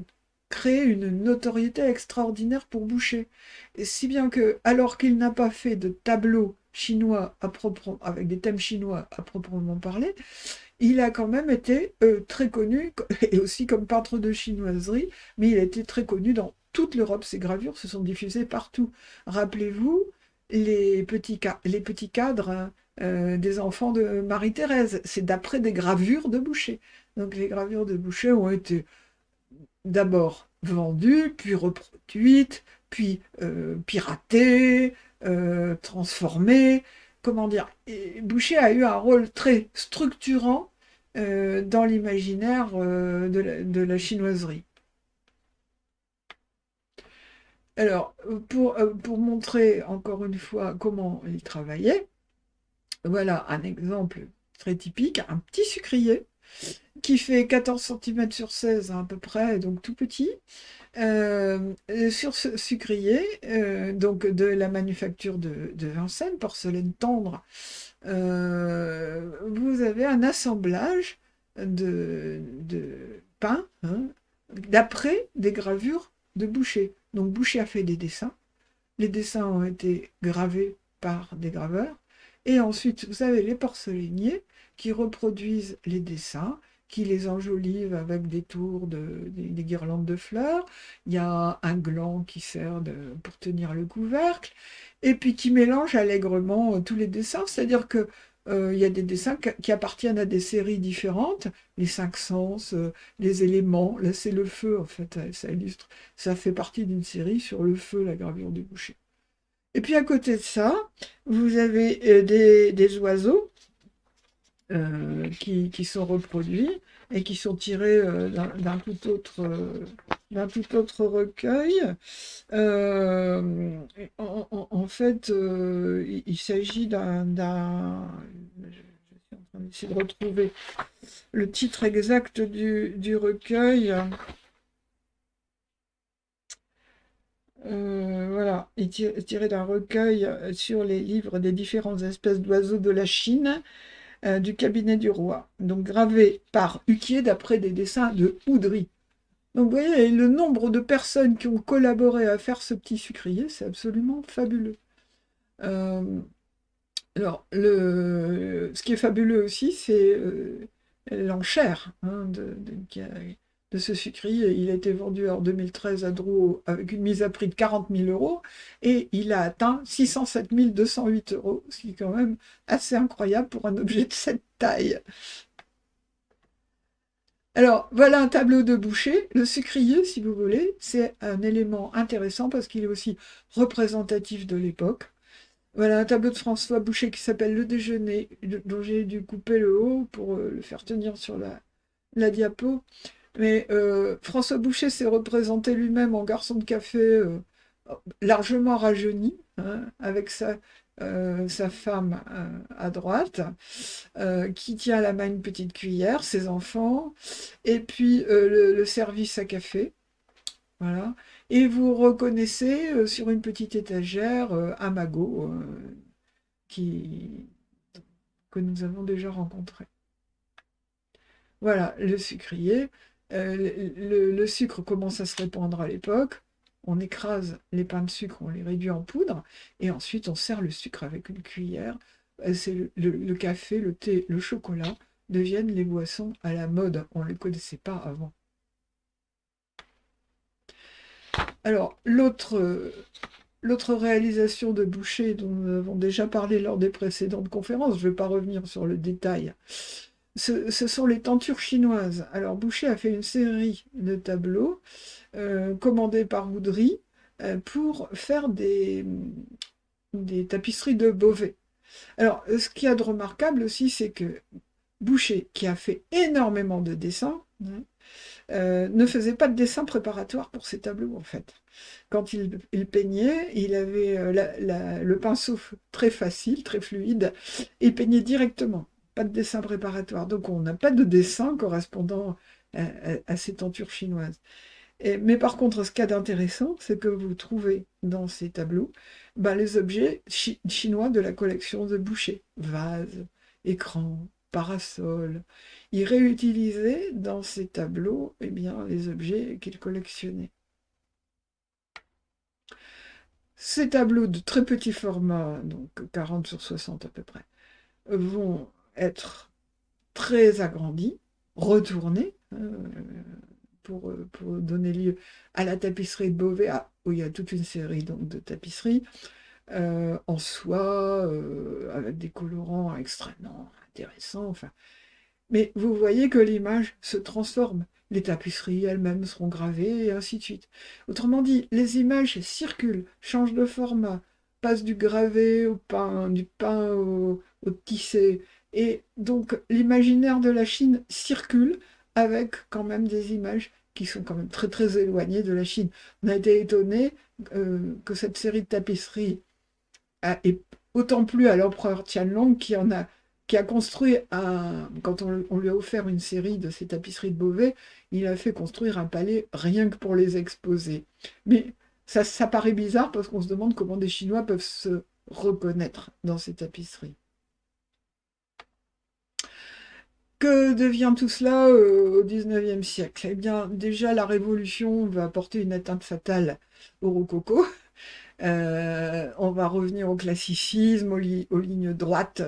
créé une notoriété extraordinaire pour Boucher. Et si bien que, alors qu'il n'a pas fait de tableau chinois avec des thèmes chinois à proprement parler, il a quand même été très connu, et aussi comme peintre de chinoiserie, mais il a été très connu dans toute l'Europe. Ses gravures se sont diffusées partout. Rappelez-vous les petits cadres, hein, des enfants de Marie-Thérèse. C'est d'après des gravures de Boucher. Donc les gravures de Boucher ont été d'abord vendues, puis reproduites, puis piratées, transformées. Comment dire, et Boucher a eu un rôle très structurant dans l'imaginaire de la chinoiserie. Alors, pour montrer encore une fois comment il travaillait, voilà un exemple très typique, un petit sucrier qui fait 14 cm sur 16 à peu près, donc tout petit. Sur ce sucrier, donc de la manufacture de Vincennes, porcelaine tendre, vous avez un assemblage de pain, hein, d'après des gravures de Boucher. Donc Boucher a fait des dessins, les dessins ont été gravés par des graveurs, et ensuite vous avez les porcelainiers qui reproduisent les dessins, qui les enjolivent avec des tours, des guirlandes de fleurs. Il y a un gland qui sert pour tenir le couvercle, et puis qui mélange allègrement tous les dessins, c'est-à-dire que il y a des dessins qui appartiennent à des séries différentes, les cinq sens, les éléments. Là, c'est le feu, en fait, ça illustre. Ça fait partie d'une série sur le feu, la gravure du Boucher. Et puis à côté de ça, vous avez des oiseaux qui sont reproduits et qui sont tirés d'un tout autre recueil. En fait, il s'agit je suis en train d'essayer de retrouver le titre exact du recueil. Voilà, il est tiré d'un recueil sur les livres des différentes espèces d'oiseaux de la Chine, du cabinet du roi. Donc gravé par Huquier d'après des dessins de Oudry. Donc vous voyez, le nombre de personnes qui ont collaboré à faire ce petit sucrier, c'est absolument fabuleux. Euh, alors, ce qui est fabuleux aussi, c'est l'enchère, hein, de ce sucrier. Il a été vendu en 2013 à Drouot avec une mise à prix de 40 000 euros et il a atteint 607 208 euros, ce qui est quand même assez incroyable pour un objet de cette taille. Alors, voilà un tableau de Boucher. Le sucrier, si vous voulez, c'est un élément intéressant parce qu'il est aussi représentatif de l'époque. Voilà un tableau de François Boucher qui s'appelle Le Déjeuner, dont j'ai dû couper le haut pour le faire tenir sur la diapo. Mais François Boucher s'est représenté lui-même en garçon de café largement rajeuni, hein, avec sa femme à droite, qui tient à la main une petite cuillère, ses enfants, et puis le service à café. Voilà. Et vous reconnaissez sur une petite étagère un magot qui, que nous avons déjà rencontré. Voilà, le sucrier. Le sucre commence à se répandre à l'époque. On écrase les pains de sucre, on les réduit en poudre, et ensuite on sert le sucre avec une cuillère. C'est le café, le thé, le chocolat deviennent les boissons à la mode. On ne les connaissait pas avant. Alors, l'autre réalisation de Boucher, dont nous avons déjà parlé lors des précédentes conférences, je ne vais pas revenir sur le détail, ce sont les tentures chinoises. Alors, Boucher a fait une série de tableaux commandés par Oudry pour faire des tapisseries de Beauvais. Alors, ce qu'il y a de remarquable aussi, c'est que Boucher, qui a fait énormément de dessins, hein, ne faisait pas de dessin préparatoire pour ses tableaux, en fait. Quand il peignait, il avait le pinceau très facile, très fluide, et il peignait directement, pas de dessin préparatoire. Donc on n'a pas de dessin correspondant à ces tentures chinoises. Mais par contre, ce qu'il y a d'intéressant, c'est que vous trouvez dans ces tableaux les objets chinois de la collection de Boucher. Vases, écrans, parasols. Il réutilisait dans ses tableaux les objets qu'il collectionnait. Ces tableaux de très petit format, donc 40 sur 60 à peu près, vont être très agrandis, retournés, pour donner lieu à la tapisserie de Beauvais, où il y a toute une série donc, de tapisseries, en soie, avec des colorants extrêmement intéressants. Enfin. Mais vous voyez que l'image se transforme. Les tapisseries elles-mêmes seront gravées, et ainsi de suite. Autrement dit, les images circulent, changent de format, passent du gravé au peint, du peint au tissé. Et donc, l'imaginaire de la Chine circule avec quand même des images qui sont quand même très très éloignées de la Chine. On a été étonné que cette série de tapisseries ait autant plu à l'empereur Tianlong qui a construit quand on lui a offert une série de ces tapisseries de Beauvais, il a fait construire un palais rien que pour les exposer. Mais ça paraît bizarre parce qu'on se demande comment des Chinois peuvent se reconnaître dans ces tapisseries. Que devient tout cela au XIXe siècle? Eh bien, déjà, la Révolution va apporter une atteinte fatale au rococo. On va revenir au classicisme, aux lignes droites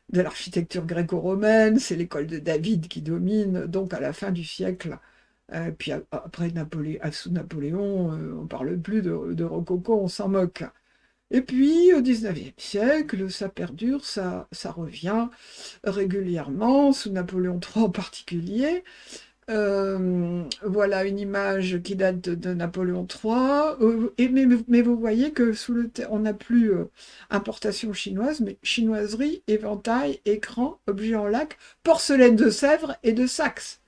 de l'architecture gréco-romaine. C'est l'école de David qui domine, donc à la fin du siècle. Puis après sous Napoléon, on ne parle plus de rococo, on s'en moque. Et puis, au XIXe siècle, ça perdure, ça revient régulièrement, sous Napoléon III en particulier. Voilà une image qui date de Napoléon III. Mais vous voyez que on n'a plus importation chinoise, mais chinoiserie, éventail, écran, objets en lac, porcelaine de Sèvres et de Saxe.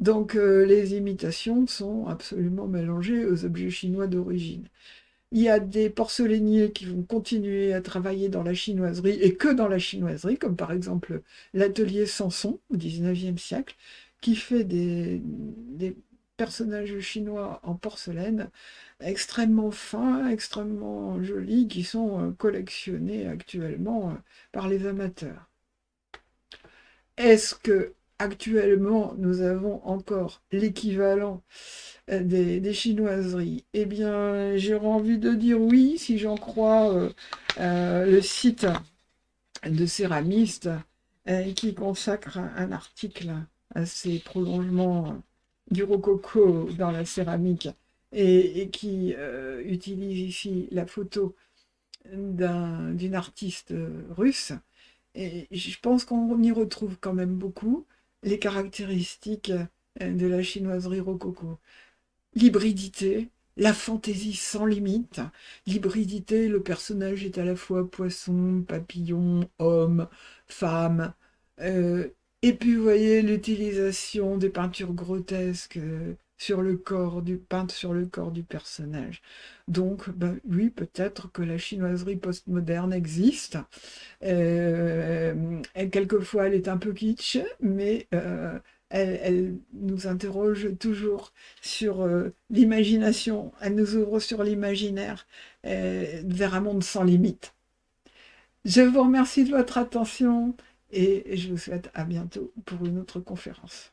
Donc les imitations sont absolument mélangées aux objets chinois d'origine. Il y a des porcelainiers qui vont continuer à travailler dans la chinoiserie et que dans la chinoiserie, comme par exemple l'atelier Sanson au XIXe siècle, qui fait des personnages chinois en porcelaine extrêmement fins, extrêmement jolis, qui sont collectionnés actuellement par les amateurs. Est-ce que actuellement nous avons encore l'équivalent des chinoiseries? Eh bien, j'aurais envie de dire oui, si j'en crois le site de céramistes qui consacre un article à ces prolongements du rococo dans la céramique et qui utilise ici la photo d'une artiste russe. Et je pense qu'on y retrouve quand même beaucoup les caractéristiques de la chinoiserie rococo. L'hybridité, la fantaisie sans limite. L'hybridité, le personnage est à la fois poisson, papillon, homme, femme. Euh, et puis, vous voyez, l'utilisation des peintures grotesques peintes sur le corps du personnage. Donc, ben, oui, peut-être que la chinoiserie postmoderne existe. Et quelquefois, elle est un peu kitsch, mais elle nous interroge toujours sur l'imagination, elle nous ouvre sur l'imaginaire vers un monde sans limite. Je vous remercie de votre attention et je vous souhaite à bientôt pour une autre conférence.